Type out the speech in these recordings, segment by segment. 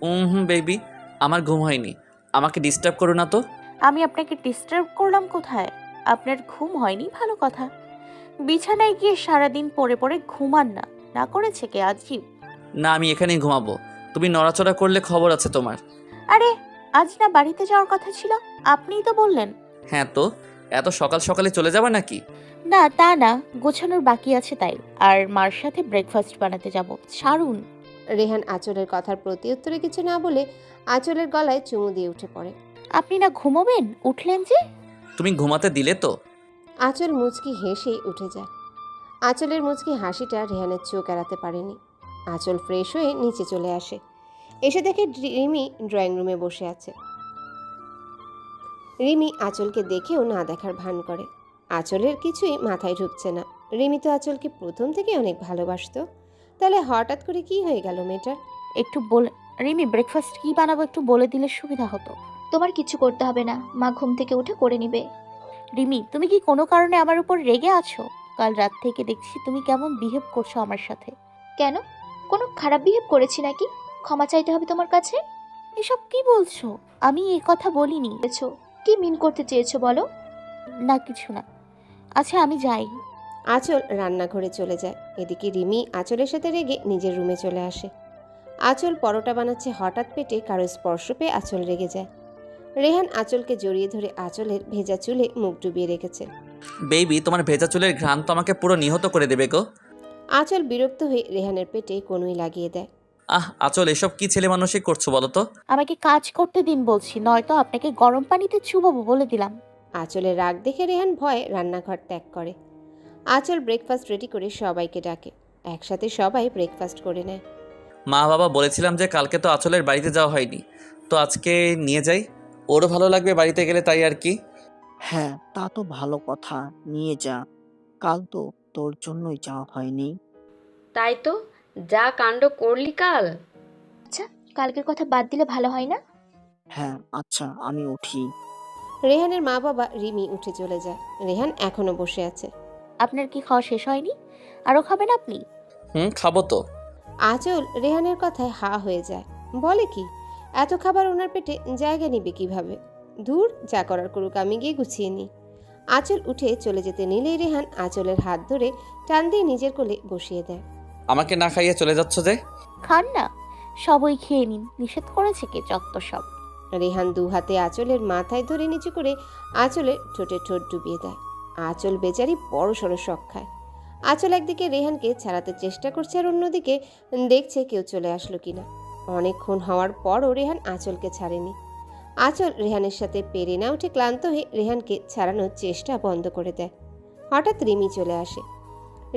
হুম baby, আমার ঘুম হয়নি, আমাকে ডিস্টার্ব করো না তো। আমি আপনাকে ডিস্টার্ব করলাম কোথায়? আপনার ঘুম হয়নি ভালো কথা, বিছানায় গিয়ে সারাদিন পড়ে পড়ে ঘুমান না, না করেছে কে আজীব। না, আমি এখানেই ঘুমাবো, তুমি নড়াচড়া করলে খবর আছে তোমার। আরে, আজ না বাড়িতে যাওয়ার কথা ছিল, আপনিই তো বললেন। হ্যাঁ তো, এত সকাল সকালে চলে যাবে নাকি? না তা না, গোছানোর বাকি আছে তাই। আর মার সাথে ব্রেকফাস্ট বানাতে যাব, ছাড়ুন। রেহান আঁচলের কথার প্রতি উত্তরে কিছু না বলে আঁচলের গলায় চুমু দিয়ে উঠে পড়ে। আপনি না ঘুমোবেন, উঠলেন যে? তুমি ঘুমাতে দিলে তো? আঁচল মুচকি হেসেই উঠে যায়। আঁচলের মুচকি হাসিটা রেহানের চোখ এড়াতে পারেনি। আঁচল ফ্রেশ হয়ে নিচে চলে আসে। এসে দেখে রিমি ড্রয়িং রুমে বসে আছে। রিমি আঁচলকে দেখেও না দেখার ভান করে। আঁচলের কিছুই মাথায় ঢুকছে না। রিমি তো আঁচলকে প্রথম থেকে অনেক ভালোবাসতো, তাহলে হঠাৎ করে কি হয়ে গেল মেয়েটার? একটু বলে, রিমি ব্রেকফাস্ট কি বানাবো একটু বলে দিলে সুবিধা হতো। তোমার কিছু করতে হবে না, মা ঘুম থেকে উঠে করে নিবে। রিমি, তুমি কি কোনো কারণে আমার উপর রেগে আছো? কাল রাত থেকে দেখছি তুমি কেমন বিহেভ করছো আমার সাথে। কেন? কোনো খারাপ বিহেভ করেছি নাকি? ক্ষমা চাইতে হবে তোমার কাছে? এসব কি বলছো? আমি এ কথা বলিনি। বলেছো, কি মিন করতে চেয়েছো বলো? না কিছু না। আচ্ছা আমি যাই। আঁচল রান্নাঘরে চলে যায়। এদিকে রিমি আঁচলের সাথে রেগে নিজের রুমে চলে আসে। আঁচল পরোটা বানাচ্ছে, হঠাৎ পেটে কারো স্পর্শ পেয়ে আঁচল রেগে যায়। রেহান আঁচলকে জড়িয়ে ধরে আঁচলের ভেজা চুলে মুখ ডুবিয়ে রেখেছে। বেবি, তোমার ভেজা চুলের ঘ্রাণ তো আমাকে পুরো নিহত করে দেবে গো। আঁচল বিরক্ত হয়ে রেহানের পেটে কনুই লাগিয়ে দেয়। আচল, এসব কি ছেলে মানুষই করছো বলো তো? আমাকে কাজ করতে দিন বলছি, নয়তো আপনাকে গরম পানিতে চুবাবো বলে দিলাম। আঁচলের রাগ দেখে রেহান ভয়ে রান্নাঘর ত্যাগ করে। আঁচল ব্রেকফাস্ট রেডি করে সবাইকে ডাকে। একসাথে সবাই ব্রেকফাস্ট করে নেয়। মা বাবা বলেছিলাম যে কালকে তো আচলের বাড়িতে যাওয়া হয়নি, তো আজকে নিয়ে যাই, ওরও ভালো লাগবে বাড়িতে গেলে, তাই আর কি। হ্যাঁ, তা তো ভালো কথা, নিয়ে যা। কাল তো তোর জন্যই যাওয়া হয়নি। তাই তো, যা কাণ্ড করলি কাল। আচ্ছা, কালকের কথা বাদ দিলে ভালো হয় না? হ্যাঁ আচ্ছা, আমি উঠি। রেহানের মা বাবা রিমি উঠে চলে যায়। রেহান এখনো বসে আছে। আপনার কি খাওয়া শেষ হয়নি? আরো খাবেন আপনি? খাবো তো। আঁচল রেহানের কথায় হা হয়ে যায়। বলে কি, এত খাবার ওনার পেটে জায়গা নিবে কিভাবে? দূর, যা করার করুক, আমি গিয়ে গুছিয়ে নিই। আঁচল উঠে চলে যেতে নিলেই রেহান আঁচলের হাত ধরে টান দিয়ে নিজের কোলে বসিয়ে দেয়। আমাকে না খাইয়ে চলে যাচ্ছ যে? খান না, সবই খেয়ে নিন, নিষেধ করেছে কে যত সব। রেহান দু হাতে আঁচলের মাথায় ধরে নিচু করে আঁচলের ঠোঁটে ঠোঁট ডুবিয়ে দেয়। আঁচল বেচারি বড় সড়ো শখ খায়। আঁচল একদিকে রেহানকে ছাড়াতে চেষ্টা করছে, আর অন্যদিকে দেখছে কেউ চলে আসলো কিনা। অনেকক্ষণ হওয়ার পরও রেহান আঁচলকে ছাড়েনি। আঁচল রেহানের সাথে পেরে না উঠে ক্লান্ত হয়ে রেহানকে ছাড়ানোর চেষ্টা বন্ধ করে দেয়। হঠাৎ রিমি চলে আসে।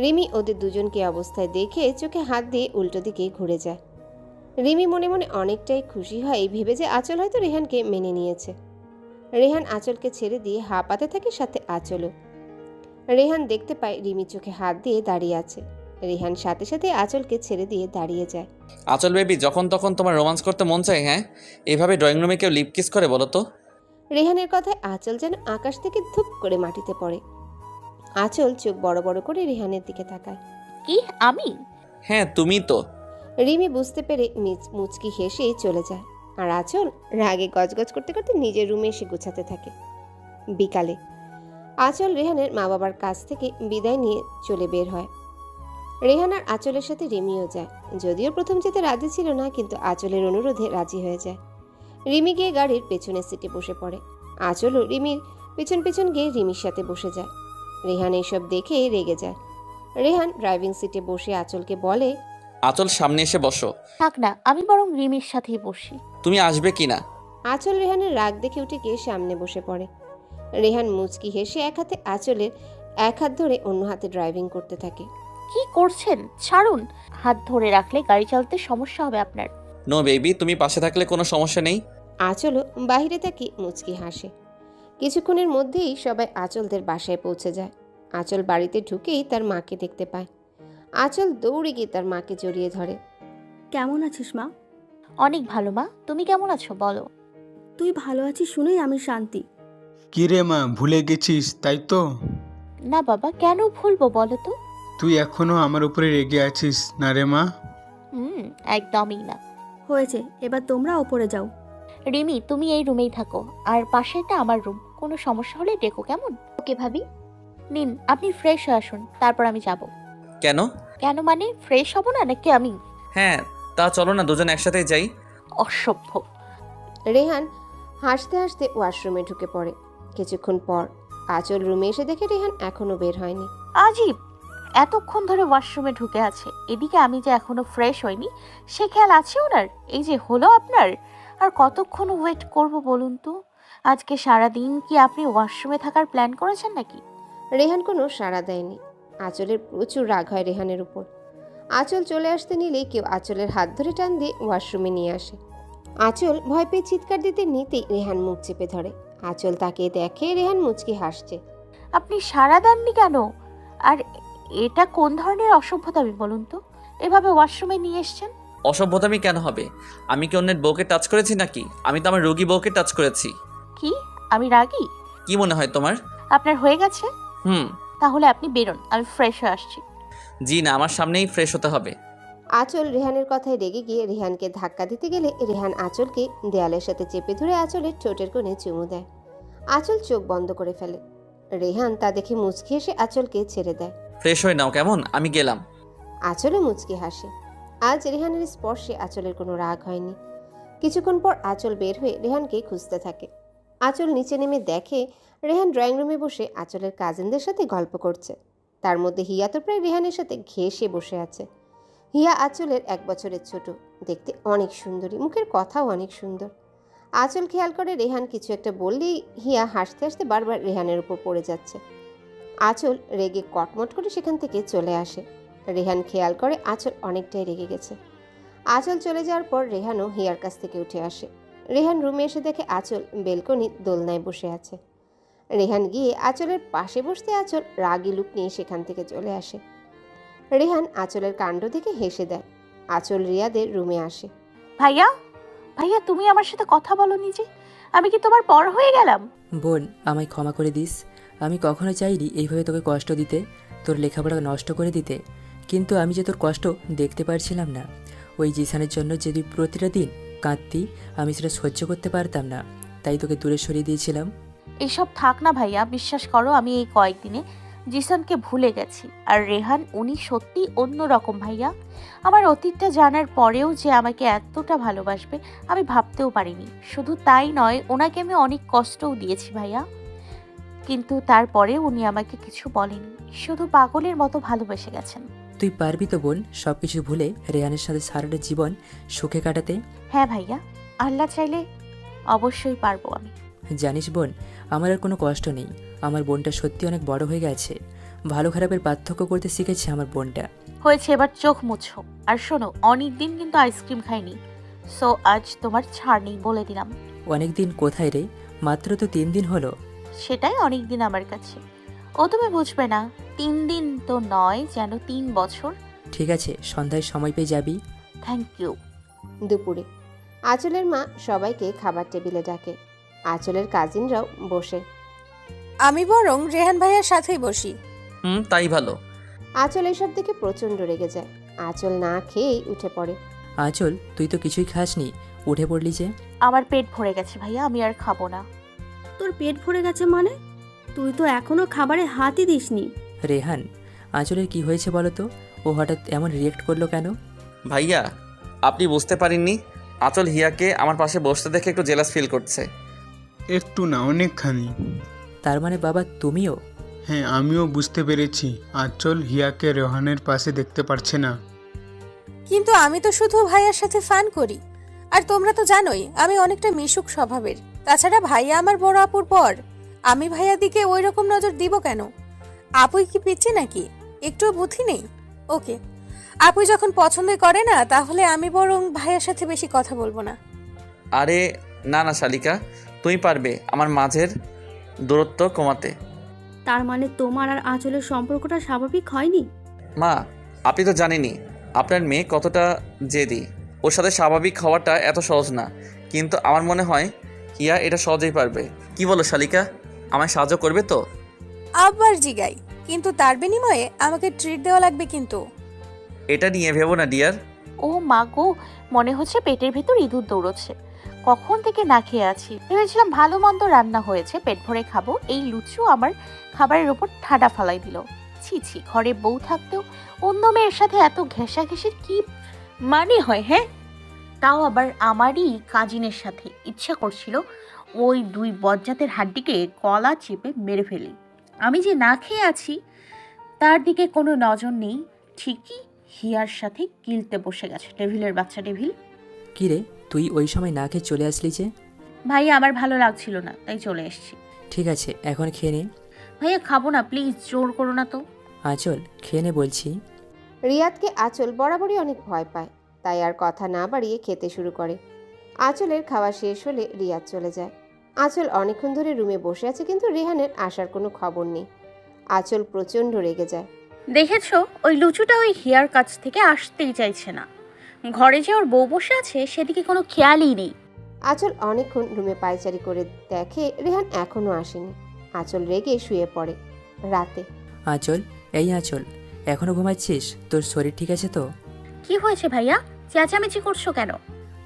রিমি ওদের দুজনকে অবস্থায় দেখে চোখে হাত দিয়ে উল্টো দিকে ঘুরে যায়। রিমি মনে মনে অনেকটাই খুশি হয় ভেবে যে আঁচল হয়তো রেহানকে মেনে নিয়েছে। রেহান আঁচলকে ছেড়ে দিয়ে হাঁপাতে থাকে, সাথে আঁচলও। রেহান দেখতে পায় রিমি চোখে হাত দিয়ে দাঁড়িয়ে আছে। রেহান সাথে সাথে আঁচলকে ছেড়ে দিয়ে দাঁড়িয়ে যায়। আচল বেবি, যখন তখন তোমার রোমান্স করতে মন চায়? হ্যাঁ, এভাবে ড্রয়িং রুমে কেউ লিপ কিস করে বলো তো? রেহানের কথায় আঁচল যেন আকাশ থেকে ধুপ করে মাটিতে পড়ে। আঁচল চোখ বড় বড় করে রেহানের দিকে তাকায়। কি আমি? হ্যাঁ তুমি তো। রিমি বুঝতে পেরে মুচকি হেসেই চলে যায়। আর আঁচল রাগে গজগজ করতে করতে নিজের রুমে এসে গুছাতে থাকে। বিকালে আঁচল রেহানের মা বাবার কাছ থেকে বিদায় নিয়ে চলে বের হয়। রেহান আর আঁচলের সাথে রিমিও যায়। যদিও প্রথম যেতে রাজি ছিল না, কিন্তু আঁচলের অনুরোধে রাজি হয়ে যায়। রিমি গিয়ে গাড়ির পেছনের সিটে বসে পড়ে। আঁচলও রিমির পেছন পেছন গিয়ে রিমির সাথে বসে যায়। রেহান এইসব দেখে রেগে যায়। রেহান ড্রাইভিং সিটে বসে আঁচলকে বলে, আচল, সামনে এসে বসো। থাক না, আমি বরং রিমির সাথেই বসি। তুমি আসবে কি না? আঁচল রেহানের রাগ দেখে উঠে গিয়ে সামনে বসে পড়ে। রেহান মুচকি হেসে এক হাতে আঁচলের এক হাত ধরে অন্য হাতে ড্রাইভিং করতে থাকে। কি করছেন, ছাড়ুন। হাত ধরে রাখলে গাড়ি চালাতে সমস্যা হবে আপনার। নো বেবি, তুমি পাশে থাকলে কোনো সমস্যা নেই। আঁচলও বাহিরে তাকি মুচকি হাসে। কিছুক্ষণের মধ্যেই সবাই আঁচলদের বাসায় পৌঁছে যায়। আঁচল বাড়িতে ঢুকেই তার মাকে দেখতে পায়। আঁচল দৌড়ে গিয়ে তার মাকে জড়িয়ে ধরে। কেমন আছিস মা? অনেক ভালো মা, তুমি কেমন আছো বলো? তুই ভালো আছিস শুনেই আমি শান্তি। কি রে মা, ভুলে গেছিস তাই তো? না বাবা, কেন ভুলবো বলো তো? তুই এখনো আমার উপরে রেগে আছিস না রে মা? একদমই না। হয়েছে, এবার তোমরা ওপরে যাও। রিমি তুমি এই রুমেই থাকো, আর পাশেরটা আমার রুম। কোনো সমস্যা হলে ডেকো, কেমন? ওকে ভাবি। নিন, আপনি ফ্রেশ হয়ে আসুন, তারপর আমি যাব। কেন? কেন মানে, ফ্রেশ হব না নাকি আমি? হ্যাঁ, তা চলো না দুজন একসাথেই যাই। অসভ্য। রেহান হাসতে হাসতে ওয়াশরুমে ঢুকে পড়ে। কিছুক্ষণ পর আঁচল রুমে এসে দেখে রেহান এখনো বের হয়নি। আজীব, এতক্ষণ ধরে ওয়াশরুমে ঢুকে আছে, এদিকে আমি যে এখনো ফ্রেশ হইনি সে খেয়াল আছে ওনার? এই যে হলো আপনার, আর কতক্ষণ ওয়েট করব বলুন তো? আজকে সারাদিন কি আপনি ওয়াশরুমে থাকার প্ল্যান করেছেন নাকি? রেহান কোনো সাড়া দেয়নি। আঁচলের প্রচুর রাগ হয় রেহানের উপর। আঁচল চলে আসতে নিলেই কেউ আঁচলের হাত ধরে টান দিয়ে ওয়াশরুমে নিয়ে আসে। আঁচল ভয় পেয়ে চিৎকার দিতে নিতেই রেহান মুখ চেপে ধরে। আঁচল তাকে দেখে রেহান মুচকি হাসছে। আপনি সাড়া দেননি কেন? আর এটা কোন ধরনের অসভ্যতামি বলুন তো, এভাবে ওয়াশরুমে নিয়ে এসছেন? অসভ্যতামি কেন হবে? আমি কি অন্যের বউকে টাচ করেছি নাকি? আমি তো আমার রোগী বউকে টাচ করেছি। কি আমি রাগী? কি মনে হয় তোমার? আপনার হয়ে গেছে? তাহলে আপনি বেরোন, আমি ফ্রেশ হয়ে আসছি। জি না, আমার সামনেই ফ্রেশ হতে হবে। আঁচল রেহানের কথায় রেগে গিয়ে রেহানকে ধাক্কা দিতে গেলে রেহান আঁচলকে দেয়ালের সাথে চেপে ধরে আঁচলের ঠোঁটের কোণে চুমু দেয়। আঁচল চোখ বন্ধ করে ফেলে। রেহান তা দেখে মুচকি হেসে আঁচলকে ছেড়ে দেয়। ফ্রেশ হয়ে নাও কেমন, আমি গেলাম। আঁচলও মুচকি হাসে। আজ রেহানের স্পর্শে আঁচলের কোনো রাগ হয়নি। কিছুক্ষণ পর আঁচল বের হয়ে রেহানকে খুঁজতে থাকে। আঁচল নিচে নেমে দেখে রেহান ড্রয়িং রুমে বসে আঁচলের কাজিনদের সাথে গল্প করছে। তার মধ্যে হিয়া তো প্রায় রেহানের সাথে ঘেঁষে বসে আছে। হিয়া আঁচলের 1 বছরের ছোট, দেখতে অনেক সুন্দরী, মুখের কথাও অনেক সুন্দর। আঁচল খেয়াল করে রেহান কিছু একটা বললেই হিয়া হাসতে হাসতে বারবার রেহানের উপর পড়ে যাচ্ছে। আঁচল রেগে কটমট করে সেখান থেকে চলে আসে। রেহান খেয়াল করে আঁচল অনেকটাই রেগে গেছে। আঁচল চলে যাওয়ার পর রেহানও হিয়ার কাছ থেকে উঠে আসে। রেহান রুমে এসে দেখে আঁচল বেলকনি দোলনায় বসে আছে। রেহান গিয়ে আঁচলের পাশে বসতে আঁচল রাগী লুক নিয়ে সেখান থেকে চলে আসে। রেহান আঁচলের কাণ্ড দেখে হেসে দেয়। আঁচল রিয়াদের রুমে আসে। ভাইয়া, ভাইয়া তুমি আমার সাথে কথা বলোনি যে, আমি কি তোমার পর হয়ে গেলাম? বোন, আমায় ক্ষমা করে দিস। আমি কখনো চাইনি এইভাবে তোকে কষ্ট দিতে, তোর লেখাপড়া নষ্ট করে দিতে। কিন্তু আমি যে তোর কষ্ট দেখতে পারছিলাম না। ওই জিসানের জন্য যে তুই প্রতিটা দিন কাঁদতি, আমি সেটা সহ্য করতে পারতাম না, তাই তোকে দূরে সরিয়ে দিয়েছিলাম। এইসব থাক না ভাইয়া, বিশ্বাস করো আমি এই কয়েকদিনে জিসনকে ভুলে গেছি। আর রেহান উনি সত্যি অন্যরকম ভাইয়া। আমার অতীতটা জানার পরেও যে আমাকে এতটা ভালোবাসবে আমি ভাবতেও পারিনি। শুধু তাই নয়, ওনাকে আমি অনেক কষ্টও দিয়েছি ভাইয়া, কিন্তু তারপরে উনি আমাকে কিছু বলেনি, শুধু পাগলের মতো ভালোবেসে গেছেন। তুই পারবি তো বোন সব কিছু ভুলে রেহানের সাথে সারাটা জীবন সুখে কাটাতে? হ্যাঁ ভাইয়া, আল্লাহ চাইলে অবশ্যই পারবো আমি। জানিস বোন, আমার আর কোনো কষ্ট নেই। আমার বোনটা সত্যি অনেক বড় হয়ে গেছে। ভালো খারাপের পার্থক্য করতে শিখেছে আমার বোনটা। হয়েছে, এবার চোখ মুছো। আর শোনো, অনেক দিন কিন্তু আইসক্রিম খাইনি, সো আজ তোমার ছাড় নেই বলে দিলাম। অনেক দিন কোথায় রে? মাত্র তো 3 দিন হলো। সেটাই অনেক দিন আমার কাছে। ও তুমি বুঝবে না, 3 দিন তো নয়, যেন 3 বছর। ঠিক আছে, সন্ধ্যায় সময় পেয়ে যাবি। Thank you. দুপুরে আঁচলের মা সবাইকে খাবার টেবিলে ডাকে। আঁচলের কাজিনরাও বসে। আমি বরং রেহান ভাইয়ার সাথেই বসি। তাই ভালো। আঁচল এসব দেখে প্রচণ্ড রেগে যায়। আঁচল না খেয়েই উঠে পড়ে। আঁচল, তুই তো কিছুই খাসনি, উঠে পড়লি যে? আমার পেট ভরে গেছে ভাইয়া, আমি আর খাবো না। তোর পেট ভরে গেছে মানে? তুই তো এখনো খাবারে হাতই দিসনি। রেহান, আঁচলের কি হয়েছে বলো তো? ও হঠাৎ এমন রিয়েক্ট করলো কেন? ভাইয়া, আপনি বুঝতে পারেননি? আঁচল হিয়াকে আমার পাশে বসতে দেখে একটু জেলাস ফিল করছে। একটু না, অনেকখানি। তার মানে বাবা তুমিও? হ্যাঁ, আমিও বুঝতে পেরেছি। আঁচল হিয়াকে রেহানের পাশে দেখতে পারছে না। কিন্তু আমি তো শুধু ভাইয়ার সাথে ফান করি। আর তোমরা তো জানোই আমি অনেকটা মিশুক স্বভাবের। তাছাড়া ভাইয়া আমার বড় আপুর পর, আমি ভাইয়া দিকে ওই রকম নজর দিব কেন? আপুই কি পিচ্ছি নাকি? একটুও বুদ্ধি নেই? ওকে, আপুই যখন পছন্দই করে না, তাহলে আমি বরং ভাইয়ার সাথে বেশি কথা বলবো না। আরে না না শালিকা, তুমি পারবে আমার মাঝের দূরত্ব কমাতে। তার মানে তোমার আর আঁচলের সম্পর্কটা স্বাভাবিক হয়নি? মা, আপনি তো জানেনই আপনার মেয়ে কতটা জেদি। ওর সাথে স্বাভাবিক হওয়াটা এত সহজ না, কিন্তু আমার মনে হয় হিয়া এটা সহজেই পারবে। কি বলো শালিকা, আমায় সাহায্য করবে তো? আবার জিগাই, কিন্তু তার বিনিময়ে আমাকে ট্রিট দেওয়া লাগবে কিন্তু। এটা নিয়ে ভেবো না ডিয়ার। ও মা গো, মনে হচ্ছে পেটের ভেতর ইঁদুর দৌড়চ্ছে। কখন থেকে না খেয়ে আছি, ভেবেছিলাম ভালো মন্দ রান্না হয়েছে, পেট ভরে খাবো। এই লুচু আমার খাবারের ওপর ঠাডা ফালাই দিল। ছি ছি, ঘরে বউ থাকতেও অন্য মেয়ের সাথে এত ঘেঁষাঘেঁষির কি মানে হয়? হ্যাঁ, তাও আবার আমারই কাজিনের সাথে। ইচ্ছা করছিল ওই দুই বজ্জাতের হাড্ডিকে গলা চেপে মেরে ফেলি। আমি যে না খেয়ে আছি তার দিকে কোনো নজর নেই। ঠিকই হিয়ার সাথে গিলতে বসে গেছে। ডেভিলের বাচ্চা ডেভিল। কী রে, তুই ওই সময় না খেয়ে চলে আসলি যে? ভাইয়া আমার ভালো লাগছিল না, তাই চলে এসেছি। ঠিক আছে, এখন খেয়ে নে। ভাইয়া খাবো না, প্লিজ, জোর করো না তো। আঁচল, খেয়ে নে বলছি। রিয়াদকে আঁচল বরাবরই অনেক ভয় পায়, তাই আর কথা না বাড়িয়ে খেতে শুরু করে। আঁচলের খাওয়া শেষ হলে রিয়াদ চলে যায়। আঁচল অনেকক্ষণ ধরে রুমে বসে আছে, কিন্তু রেহানের আসার কোনো খবর নেই। আঁচল প্রচণ্ড রেগে যায়। দেখেছো, ওই লুচুটা ওই হিয়ার কাছ থেকে আসতেই চাইছে না। ঘরে যে ওর বউ বসে আছে সেদিকে কোনো খেয়ালই নেই। আঁচল অনেকক্ষণ রুমে পায়চারি করে দেখে রেহান এখনও আসেনি। আঁচল রেগে শুয়ে পড়ে। রাতে আঁচল, এই আঁচল, এখনও ঘুমাচ্ছিস? তোর শরীর ঠিক আছে তো? কি হয়েছে ভাইয়া, চেঁচামেচি করছো কেন?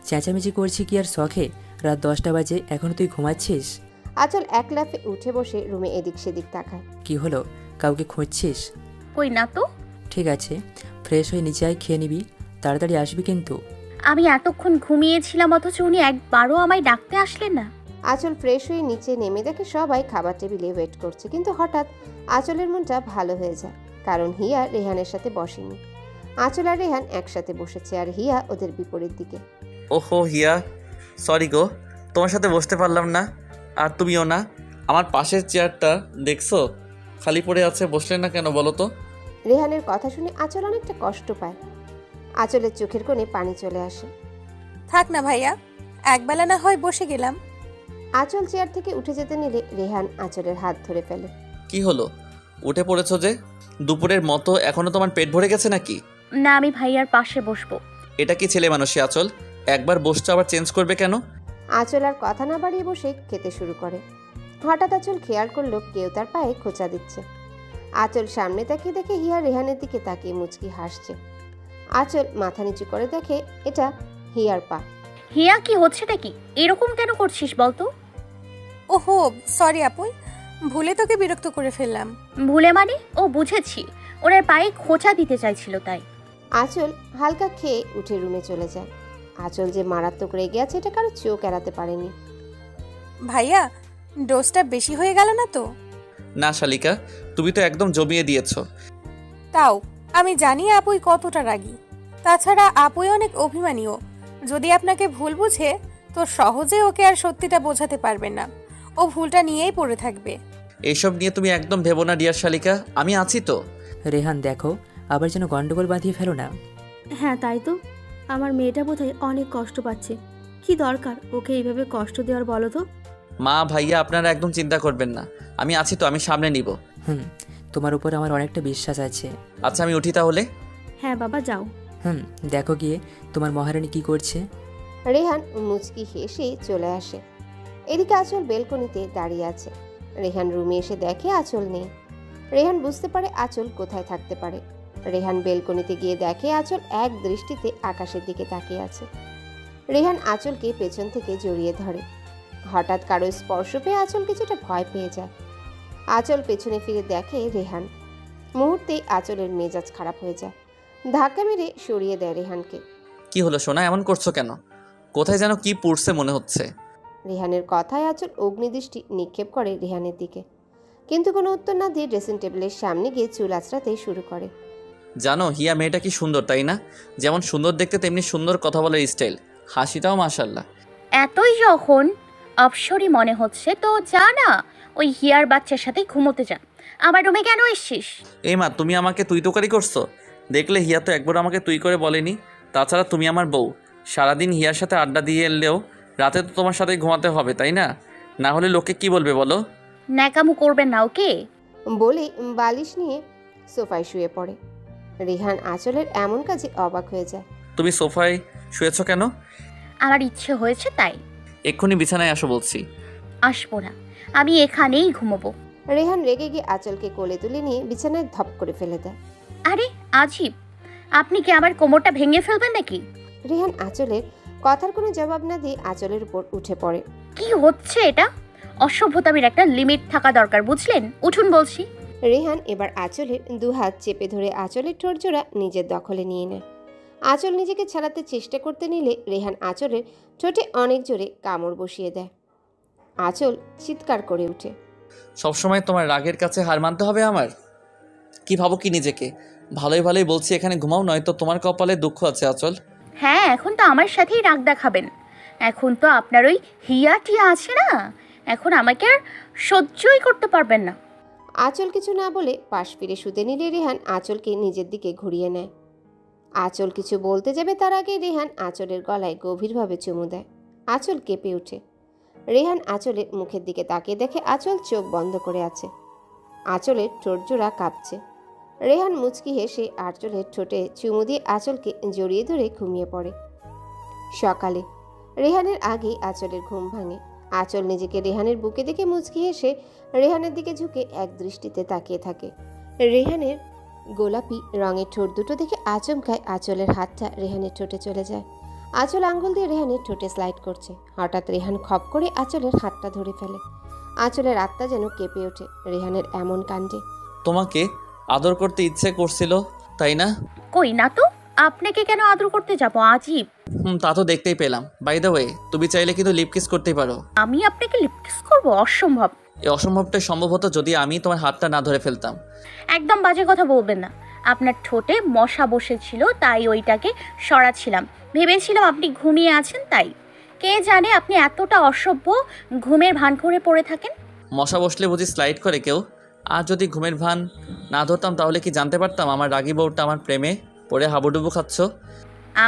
চেঁচামেচি করছি কি আর শখে? রাত 10টা বাজে, এখনও তুই ঘুমাচ্ছিস? আঁচল এক লাফে উঠে বসে রুমে এদিক সেদিক তাকায়। কি হলো, কাউকে খুঁজছিস? কই না তো। ঠিক আছে, ফ্রেশ হয়ে নিচে আয়, খেয়ে নিবি। তাড়াতাড়ি আসবি কিন্তু। আমি এতক্ষণ ঘুমিয়েছিলাম, অথচ উনি একবারও আমায় ডাকতে আসলেন না। আঁচল ফ্রেশ হয়ে নিচে নেমে দেখে সবাই খাবার টেবিলে ওয়েট করছে, কিন্তু হঠাৎ আঁচলের মনটা ভালো হয়ে যায়, কারণ হিয়া রেহানের সাথে বসেনি। আঁচল আর রেহান একসাথে বসেছে, আর হিয়া ওদের বিপরীত দিকে। ওহো হিয়া, সরি গো, তোমার সাথে বসতে পারলাম না। আর তুমিও না। আমার পাশের চেয়ারটা দেখছো খালি পড়ে আছে, বসলে না কেন বলো তো? রেহানের কথা শুনে আঁচল অনেকটা কষ্ট পায়। আঁচলের চোখের কোণে পানি চলে আসে। থাক না ভাইয়া, একবেলা না হয় বসে গেলাম। আঁচল চেয়ার থেকে উঠে যেতে নিলে রেহান আঁচলের হাত ধরে ফেলে। কি হলো, উঠে পড়েছো যে? দুপুরের মতো এখনো তোমার পেট ভরে গেছে নাকি? না, আমি ভাইয়ার পাশে বসবো। এটা কি ছেলে মানুষই আঁচল? একবার বসছো আবার চেঞ্জ করবে কেন? আঁচল আর কথা না বাড়িয়ে বসে খেতে শুরু করে। হঠাৎ আঁচল খেয়াল করলো কেউ তার পায়ে খোঁচা দিচ্ছে। আঁচল সামনে তাকিয়ে দেখে হিয়া রেহানের দিকে তাকিয়ে মুচকি হাসছে। আঁচল মাথা নিচু করে দেখে এটা হিয়ার পা। হিয়া, কি হচ্ছেটা কি? এরকম কেন করছিস বলতো? ওহো, সরি আপুই, ভুলে তোকে বিরক্ত করে ফেললাম। ভুলে মানে? ও বুঝেছি, ওনার পায়ে খোঁচা দিতে চাইছিল তাই। আঁচল হালকা খেয়ে উঠে রুমে চলে যায়। আঁচল যে মারাত্মক রেগে আছে এটা কারো চোখ এড়াতে পারেনি। ভাইয়া, ডোজটা বেশি হয়ে গেল না তো? না শালিকা, তুমি তো একদম জমিয়ে দিয়েছো। তাও আমি জানি আপুই কতটা রাগী। তাছাড়া আপুই অনেক অভিমানীও। যদি আপনাকে ভুল বুঝে তো সহজে ওকে আর সত্যিটা বোঝাতে পারবেন না। ও ভুলটা নিয়েই পড়ে থাকবে। এইসব নিয়ে তুমি একদম ভেবো না ডিয়ার শালিকা, আমি আছি তো। রেহান দেখো, আবার যেন গন্ডগোল বাঁধিয়ে ফেলো না। হ্যাঁ তাই তো, আমার মেয়েটা বোধহয় অনেক কষ্ট পাচ্ছে। কি দরকার ওকে এইভাবে কষ্ট দেওয়ার বলো তো? মা ভাইয়া আপনারা একদম চিন্তা করবেন না, আমি আছি তো, আমি সামনে নিব। তোমার উপর আমার অনেকটা বিশ্বাস আছে। আচ্ছা আমি উঠি তাহলে। হ্যাঁ বাবা, যাও। দেখো গিয়ে তোমার মহারানী কি করছে। রেহান মুচকি হেসে চলে আসে। এদিকে আঁচল বেলকনিতে দাঁড়িয়ে আছে। রেহান রুমে এসে দেখে আঁচল নেই। রেহান বুঝতে পারে আঁচল কোথায় থাকতে পারে। রেহান বেলকনিতে গিয়ে দেখে আঁচল এক দৃষ্টিতে আকাশের দিকে তাকিয়ে আছে। রেহান আঁচলকে পেছন থেকে জড়িয়ে ধরে। হঠাৎ কারো স্পর্শ পেয়ে আঁচল কিছুটা ভয় পেয়ে যায়। আঁচল পেছনে ফিরে দেখে রেহান। মুহূর্তেই আঁচলের মেজাজ খারাপ হয়ে যায়। ধাক্কা মেরে সরিয়ে দেয় রেহানকে। কি হলো সোনা, এমন করছো কেন? কোথায় যেন কি পড়ছে মনে হচ্ছে। রেহানের কথায় আঁচল অগ্নিদৃষ্টি নিক্ষেপ করে রেহানের দিকে, কিন্তু কোনো উত্তর না দিয়ে ড্রেসিং টেবিলের সামনে গিয়ে চুল আঁচড়াতে শুরু করে। জানো হিয়া মেয়েটা কি সুন্দর তাই না? যেমন সুন্দর দেখতে তেমনি সুন্দর কথা বলার স্টাইল, হাসিটাও মাশাল্লাহ। এতই যখন অপসরি মনে হচ্ছে তো যা না, ওই হিয়ার বাচ্চার সাথে ঘুমোতে যা। আমার রুমে কেন এসছিস? এই মা, তুমি আমাকে তুই তোকারি করছো? দেখলে হিয়া তো একবার আমাকে তুই করে বলেনি। তাছাড়া তুমি আমার বউ, সারাদিন হিয়ার সাথে আড্ডা দিয়ে এলেও রাতে তো তোমার সাথে ঘুমাতে হবে তাই না? না হলে লোকে কি বলবে বলো? ন্যাকামু করবেন না ওকে। বলে বালিশ নিয়ে সোফায় শুয়ে পড়ে। রেহান আঁচলের এমন কাজে অবাক হয়ে যায়। তুমি সোফায় শুয়েছো কেন? আমার ইচ্ছে হয়েছে তাই। এক্ষুনি বিছানায় আসো বলছি। আসবো না, আমি এখানেই ঘুমোবো। রেহান রেগে গিয়ে আঁচলকে কোলে তুলে নিয়ে বিছানায় ধপ করে ফেলে দেয়। আরে আজীব, আপনি কি আমার কোমরটা ভেঙে ফেলবেন নাকি? রেহান আঁচলের কথার কোনো জবাব না দিয়ে আঁচলের উপর উঠে পড়ে। কি হচ্ছে এটা? অসভ্যতামির একটা লিমিট থাকা দরকার, বুঝলেন? উঠুন বলছি। রেহান এবার আঁচলের দুহাত চেপে ধরে আঁচলের ঠোঁট জোড়া নিজের দখলে নিয়ে নেয়। আঁচল নিজেকে ছাড়াতে চেষ্টা করতে নিলে রেহান আঁচলের ঠোঁটে অনেক জোরে কামড় বসিয়ে দেয়। আঁচল চিৎকার করে ওঠে। সবসময় তোমার রাগের কাছে হার মানতে হবে আমার? কি ভাবো কি নিজেকে? ভালোই ভালোই বলছি এখানে ঘুমাও, নয়তো তোমার কপালে দুঃখ আছে আঁচল। হ্যাঁ, এখন তো আমার সাথেই রাগ দেখাবেন। এখন তো আপনার ওই হিয়া টিয়া আছে না, এখন আমাকে আর সহ্যই করতে পারবেন না। আঁচল কিছু না বলে পাশ ফিরে শুতে নিলে রেহান আঁচলকে নিজের দিকে ঘুরিয়ে নেয়। আঁচল কিছু বলতে যাবে তার আগে রেহান আঁচলের গলায় গভীরভাবে চুমু দেয়। আঁচল কেঁপে ওঠে। রেহান আঁচলের মুখের দিকে তাকিয়ে দেখে আঁচল চোখ বন্ধ করে আছে। আঁচলের ঠোঁট জোড়া কাঁপছে। রেহান মুচকি হেসে আঁচলের ঠোঁটে চুমু দিয়ে আঁচলকে জড়িয়ে ধরে ঘুমিয়ে পড়ে। সকালে রেহানের আগেই আঁচলের ঘুম ভাঙে। আঁচল নিজেকে রেহানের বুকে দেখে মুচকি হেসে রেহানের দিকে ঝুঁকে এক দৃষ্টিতে তাকিয়ে থাকে। রেহানের গোলাপি রঙের ঠোঁট দুটো দেখে আচমকায় আঁচলের হাতটা রেহানের ঠোঁটে চলে যায়। আঁচল আঙ্গুল দিয়ে রেহানের ঠোঁটে স্লাইড করছে। হঠাৎ রেহান খপ করে আঁচলের হাতটা ধরে ফেলে। আঁচলের আত্মা যেন কেঁপে ওঠে রেহানের এমন কাণ্ডে। তোমাকে আদর করতে ইচ্ছে করছিল তাই না? কই না তো, আপনাকে কেন আদর করতে যাব? আজীব। তা তো দেখতেই পেলাম। বাই দ্য ওয়ে, তুমি চাইলে কিন্তু লিপ কিস করতেই পারো। আমি আপনাকে লিপ কিস করবো? অসম্ভব। এই অসম্ভবটা সম্ভব হতো যদি আমি তোমার হাতটা না ধরে ফেলতাম। একদম বাজে কথা বলবেন না। আপনার ঠোঁটে মশা বসেছিল, তাই ওইটাকে সরাচ্ছিলাম। ভেবেছিলাম আপনি ঘুমিয়ে আছেন, তাই। কে জানে আপনি এতটা অসভ্য, ঘুমের ভান করে পড়ে থাকেন। মশা বসলে বুঝি স্লাইড করে কেউ? আর যদি ঘুমের ভান না ধরতাম তাহলে কি জানতে পারতাম আমার রাগী বউটা আমার প্রেমে পড়ে হাবুডুবু খাচ্ছ?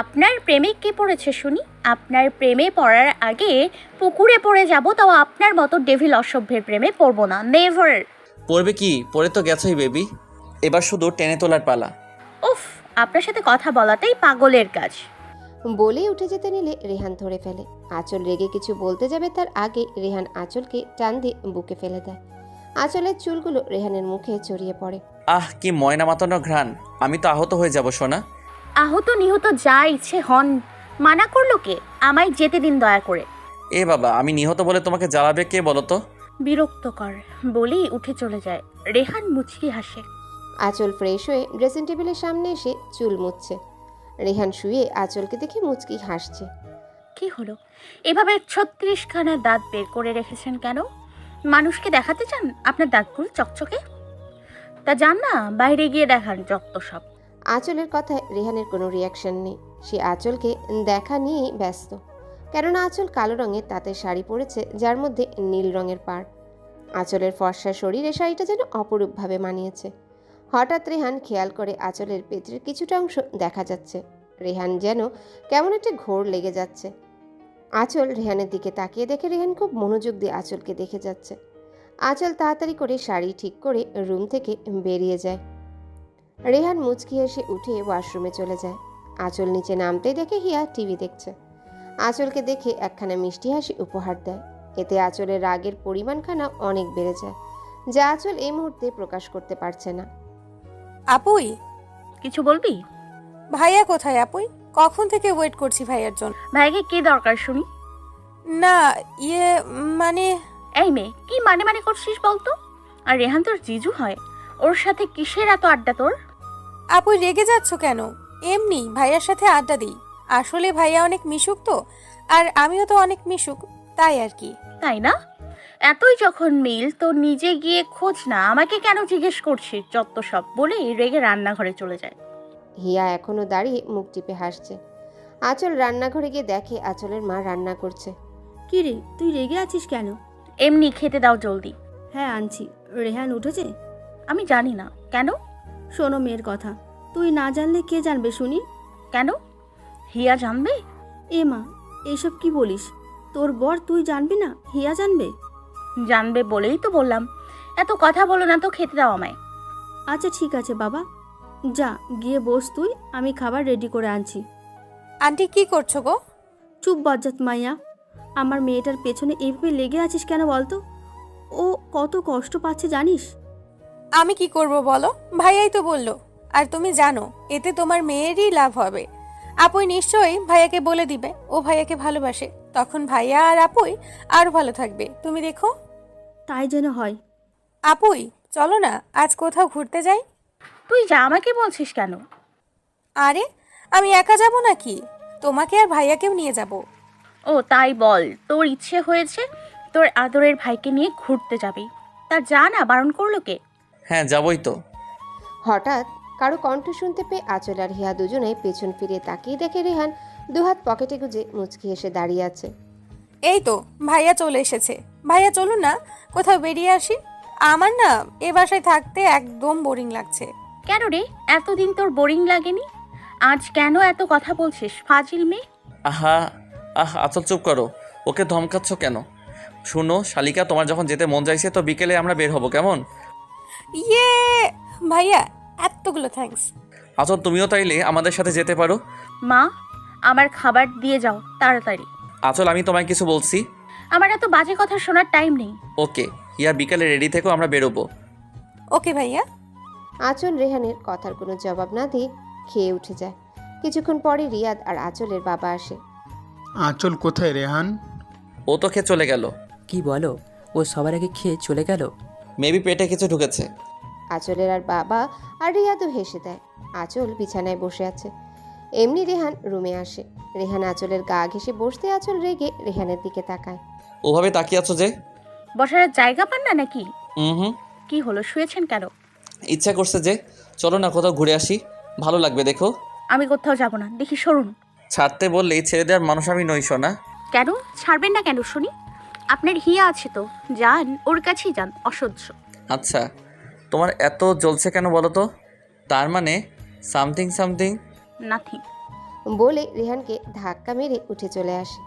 আপনার প্রেমে কে পড়েছে শুনি? আপনার প্রেমে পড়ার আগে পুকুরে পড়ে যাব, তাও আপনার মতো ডেভিল অসভ্যের প্রেমে পড়বো না, নেভার। পড়বে কি? পড়ে তো গেছই বেবি, এবার শুধু টেনে তোলার পালা। উফ, আপনার সাথে কথা বলাটাই পাগলের কাজ। বলে উঠে যেতে নিলে রেহান ধরে ফেলে। আঁচল রেগে কিছু বলতে যাবে তার আগে রেহান আঁচলকে টান দিয়ে বুকে ফেলে দেয়। আঁচলের চুলগুলো রেহানের মুখে জড়িয়ে পড়ে। আহ, কি ময়না মাতানো ঘ্রাণ! আমি তো আহত হয়ে যাব সোনা। আহত নিহত যা ইচ্ছে হন, মানা করলো কে? আমায় যেতে দিন দয়া করে। এ বাবা, আমি নিহত বলে তোমাকে জ্বালাবে কে বলো তো? বিরক্তকর বলেই উঠে চলে যায়। রেহান মুচকি হাসে। আঁচল ফ্রেশ হয়ে ড্রেসিং টেবিলের সামনে এসে চুল মুছছে। রেহান শুয়ে আঁচলকে দেখে মুচকি হাসছে। কি হলো? এভাবে 36খানা দাঁত বের করে রেখেছেন কেন? মানুষকে দেখাতে চান আপনার দাঁতগুলো চকচকে? তা যান না, বাইরে গিয়ে দেখান যত সব। আঁচলের কথায় রেহানের কোনো রিয়াকশন নেই। সে আঁচলকে দেখা নিয়েই ব্যস্ত। কেননা আঁচল কালো রঙের তাঁতের শাড়ি পরেছে, যার মধ্যে নীল রঙের পাড়। আঁচলের ফর্সা শরীরে শাড়িটা যেন অপরূপভাবে মানিয়েছে। হঠাৎ রেহান খেয়াল করে আঁচলের পেটের কিছুটা অংশ দেখা যাচ্ছে। রেহান যেন কেমন একটা ঘোর লেগে যাচ্ছে। আঁচল রেহানের দিকে তাকিয়ে দেখে রেহান খুব মনোযোগ দিয়ে আঁচলকে দেখে যাচ্ছে। আঁচল তাড়াতাড়ি করে শাড়ি ঠিক করে রুম থেকে বেরিয়ে যায়। রেহান মুচকি হেসে উঠে ওয়াশরুমে চলে যায়। আঁচল নিচে নামতেই দেখে হিয়া টিভি দেখছে। আঁচলকে দেখে একখানা মিষ্টি হাসি উপহার দেয়। এতে আঁচলের রাগের পরিমাণখানা অনেক বেড়ে যায়, যা আঁচল এই মুহূর্তে প্রকাশ করতে পারছে না। আপুই, কিছু বলবি? ভাইয়া কোথায় আপুই? কখন থেকে ওয়েট করছি ভাইয়ার জন্য। ভাইকে কি দরকার শুনি? না, মানে এই মেয়ে, কি মানে মানে করছিস বলতো? আর রেহান তোর জিজু হয়, ওর সাথে কিসের এত আড্ডা তোর? আপুই রেগে যাচ্ছ কেন? এমনি ভাইয়ার সাথে আড্ডা দিই। আসলে ভাইয়া অনেক মিশুক তো, আর আমিও তো অনেক মিশুক, তাই আর কি। তাই না? এতই যখন মিল তো নিজে গিয়ে খোঁজ না, আমাকে কেন জিজ্ঞেস করছিস যত সব? বলেই রেগে রান্নাঘরে চলে যায়। হিয়া এখনো দাঁড়িয়ে মুখ টিপে হাসছে। আঁচল রান্নাঘরে গিয়ে দেখে আঁচলের মা রান্না করছে। কি রে, তুই রেগে আছিস কেন? এমনি খেতে দাও জলদি। হ্যাঁ আনছি। রেহান উঠেছে? আমি জানি না। কেন? শোনো মেয়ের কথা, তুই না জানলে কে জানবে শুনি? কেন? হিয়া জানবে? এ মা, এইসব কি বলিস? তোর বর, তুই জানবি না, হিয়া জানবে? জানবে বলেই তো বললাম। এত কথা বলো না তো, খেতে দাও আমায়। আচ্ছা ঠিক আছে বাবা, যা গিয়ে বস তুই, আমি খাবার রেডি করে আনছি। আন্টি কি করছো গো? চুপ বজ্জাত মাইয়া, আমার মেয়েটার পেছনে এইভাবে লেগে আছিস কেন বলতো? ও কত কষ্ট পাচ্ছে জানিস? আমি কি করব বলো? ভাইয়াই তো বললো আর তুমি জানো এতে তোমার মেয়েরই লাভ হবে। আপুই নিশ্চয়ই ভাইয়াকে বলে দিবে ও ভাইয়াকে ভালোবাসে, তখন ভাইয়া আর আপুই আরো ভালো থাকবে, তুমি দেখো। তাই যেন হয়। আপুই চলো না আজ কোথাও ঘুরতে যাই। তুই যা, আমাকে বলছিস কেন? আরে আমি একা যাব নাকি, তোমাকে আর ভাইয়াকেও নিয়ে যাব। ও তাই বল, তোর ইচ্ছে হয়েছে তোর আদরের ভাইকে নিয়ে ঘুরতে যাবি, তা যা না, বারণ করলো কে? হ্যাঁ যাবই তো। হঠাৎ কারো কণ্ঠ শুনতে পেয়ে আঁচল আর হিয়া দুজনে পেছন ফিরে তাকিয়ে দেখে রেহান দুহাত পকেটে গুজে মুচকি এসে দাঁড়িয়ে আছে। এই তো ভাইয়া চলে এসেছে। ভাইয়া চলুন না কোথাও বেরিয়ে আসি, আমার না এ বাসায় থাকতে একদম বোরিং লাগছে। কেন রে, এতদিন তোর বোরিং লাগেনি? আজ কেন এত কথা বলছিস ফাজিল মেয়ে? আচল চুপ করো, ওকে ধমকাচ্ছ কেন? শুনো শালিকা, তোমার যখন যেতে মন চাইছে তো বিকেলে আমরা বের হবো, কেমন? ইয়ে ভাইয়া এতগুলো থ্যাঙ্কস। আচল তুমিও তাইলে আমাদের সাথে যেতে পারো। মা, আমার খাবার দিয়ে যাও তাড়াতাড়ি। আচল আমি তোমায় কিছু বলছি। আমার এত বাজে কথা শোনার টাইম নেই। ওকে হিয়া, বিকালে রেডি থেকো, আমরা বেরোবো। ওকে ভাইয়া। আঁচল রেহানের কথার কোনো জবাব না দিয়ে খেয়ে উঠে যায়। কিছুক্ষণ পরে রিয়াদ আর আঁচলের বাবা আসে। আঁচল কোথায় রেহান? ও তো খেয়ে চলে গেল। কি বলো, ও সবার আগে খেয়ে চলে গেল? মেবি পেটে কিছু ঢুকেছে। আঁচলের আর বাবা আর রিয়াদও হেসে দেয়। আঁচল বিছানায় বসে আছে। এমনি রেহান রুমে আসে। রেহান আঁচলের গা ঘেঁষে বসতে আঁচল রেগে রেহানের দিকে তাকায়। ওভাবে তাকিয়ে আছো যে? বসার জায়গা পান না নাকি? হুম। কি হলো, শুয়েছেন কেন? ইচ্ছা করছে যে, চলো না কোথাও ঘুরে আসি, ভালো লাগবে দেখো। আমি কোথাও যাব না, দেখি সরুন। ছাড়তে বললেই ছেড়ে দেওয়ার মানুষ আমি নই সোনা। কেন ছাড়বেন না কেন শুনি? আপনার হিয়া আছে তো, যান ওর কাছেই যান, অসহ্য। আচ্ছা তোমার এত জ্বলছে কেন বলো তো? তার মানে সামথিং। নাথিং। বলে রেহানকে ধাক্কা মেরে উঠে চলে আসে।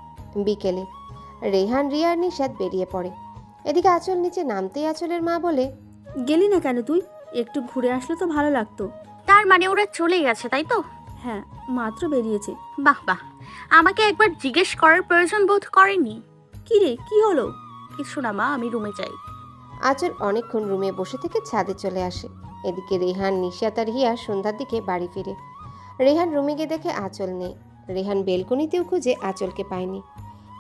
বিকেলে রেহান রিয়ার নিশাদ বেরিয়ে পড়ে। এদিকে আঁচল নিচে নামতেই আঁচলের মা বলে, গেলি না কেন তুই? একটু ঘুরে আসলে তো ভালো লাগতো। তার মানে ওরা চলে গেছে তাই তো? হ্যাঁ, মাত্র বেরিয়েছে। বাহ বাহ, আমাকে একবার জিজ্ঞেস করার প্রয়োজন বোধ করেনি। কি রে, কি হলো? কিছু না মা, আমি রুমে যাই। আঁচল অনেকক্ষণ রুমে বসে থেকে ছাদে চলে আসে। এদিকে রেহান নিশাত আর হিয়া সন্ধ্যার দিকে বাড়ি ফিরে। রেহান রুমে গিয়ে দেখে আঁচল নেই। রেহান বেলকনিতেও খুঁজে আঁচলকে পায়নি।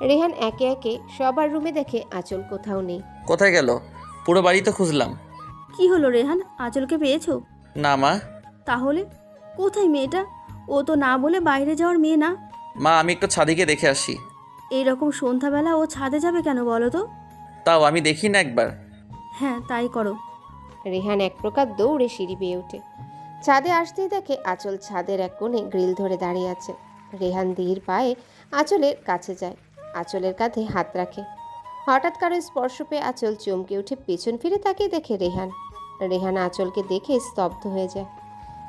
রেহান একে একে সবার রুমে দেখে আঁচল কোথাও নেই। কোথায় গেল? পুরো বাড়ি তো খুঁজলাম। কি হলো রেহান, আঁচলকে পেয়েছো? না মা। তাহলে কোথায় মেয়েটা? ও তো না বলে বাইরে যাওয়ার মেয়ে না। মা আমি একটু ছাদে গিয়ে দেখে আসি। এইরকম সন্ধ্যাবেলা ও ছাদে যাবে কেন বলো তো? তাও আমি দেখি না একবার? হ্যাঁ তাই করো। রেহান এক প্রকার দৌড়ে সিঁড়ি বেয়ে ওঠে। ছাদে আসতেই দেখে আঁচল ছাদের এক কোণে গ্রিল ধরে দাঁড়িয়ে আছে। রেহান ধীর পায়ে আঁচলের কাছে যায়, আঁচলের কাঁধে হাত রাখে। হঠাৎ কারো স্পর্শ পেয়ে আঁচল চমকে উঠে পেছন ফিরে তাকিয়ে দেখে রেহান। রেহান আঁচলকে দেখে স্তব্ধ হয়ে যায়।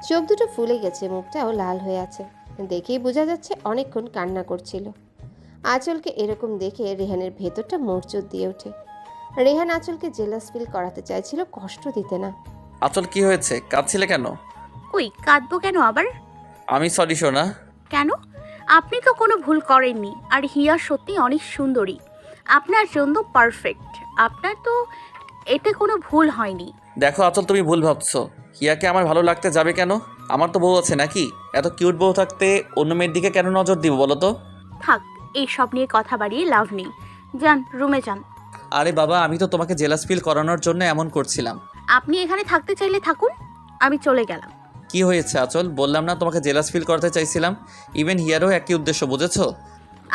চোখ দুটো ফুলে গেছে, মুখটাও লাল হয়ে আছে। দেখেই বোঝা যাচ্ছে অনেকক্ষণ কান্না করছিল। আঁচলকে এরকম দেখে রেহানের ভেতরটা মোড়চড় দিয়ে ওঠে। রেহান আঁচলকে জেলাস ফিল করাতে চাইছিল, কষ্ট দিতে না। আচল কি হয়েছে, কাঁদছিলে কেন? কই কাঁদবো কেন আবার? আমি সরি সোনা। কেন? আপনি তো কোনো ভুল করেননি, আর হিয়া সত্যি অনেক সুন্দরী, আপনার জন্য পারফেক্ট। আপনার তো এতে কোনো ভুল হয়নি। দেখো আচল, তুমি ভুল ভাবছো। হিয়াকে আমার ভালো লাগতে যাবে কেন? আমার তো বউ আছে নাকি? এত কিউট বউ থাকতে অন্য মেয়ের দিকে কেন নজর দিব বলো তো? থাক, এই সব নিয়ে কথা বাড়িয়ে লাভ নেই, যান রুমে যান। আরে বাবা, আমি তো তোমাকে জেলাস ফিল করানোর জন্য এমন করছিলাম। আপনি এখানে থাকতে চাইলে থাকুন, আমি চলে গেলাম। কি হয়েছে আচল? বললাম না তোমাকে জেলাস ফিল করতে চাইছিলাম। ইভেন হিয়ারও একই উদ্দেশ্য, বুঝেছো?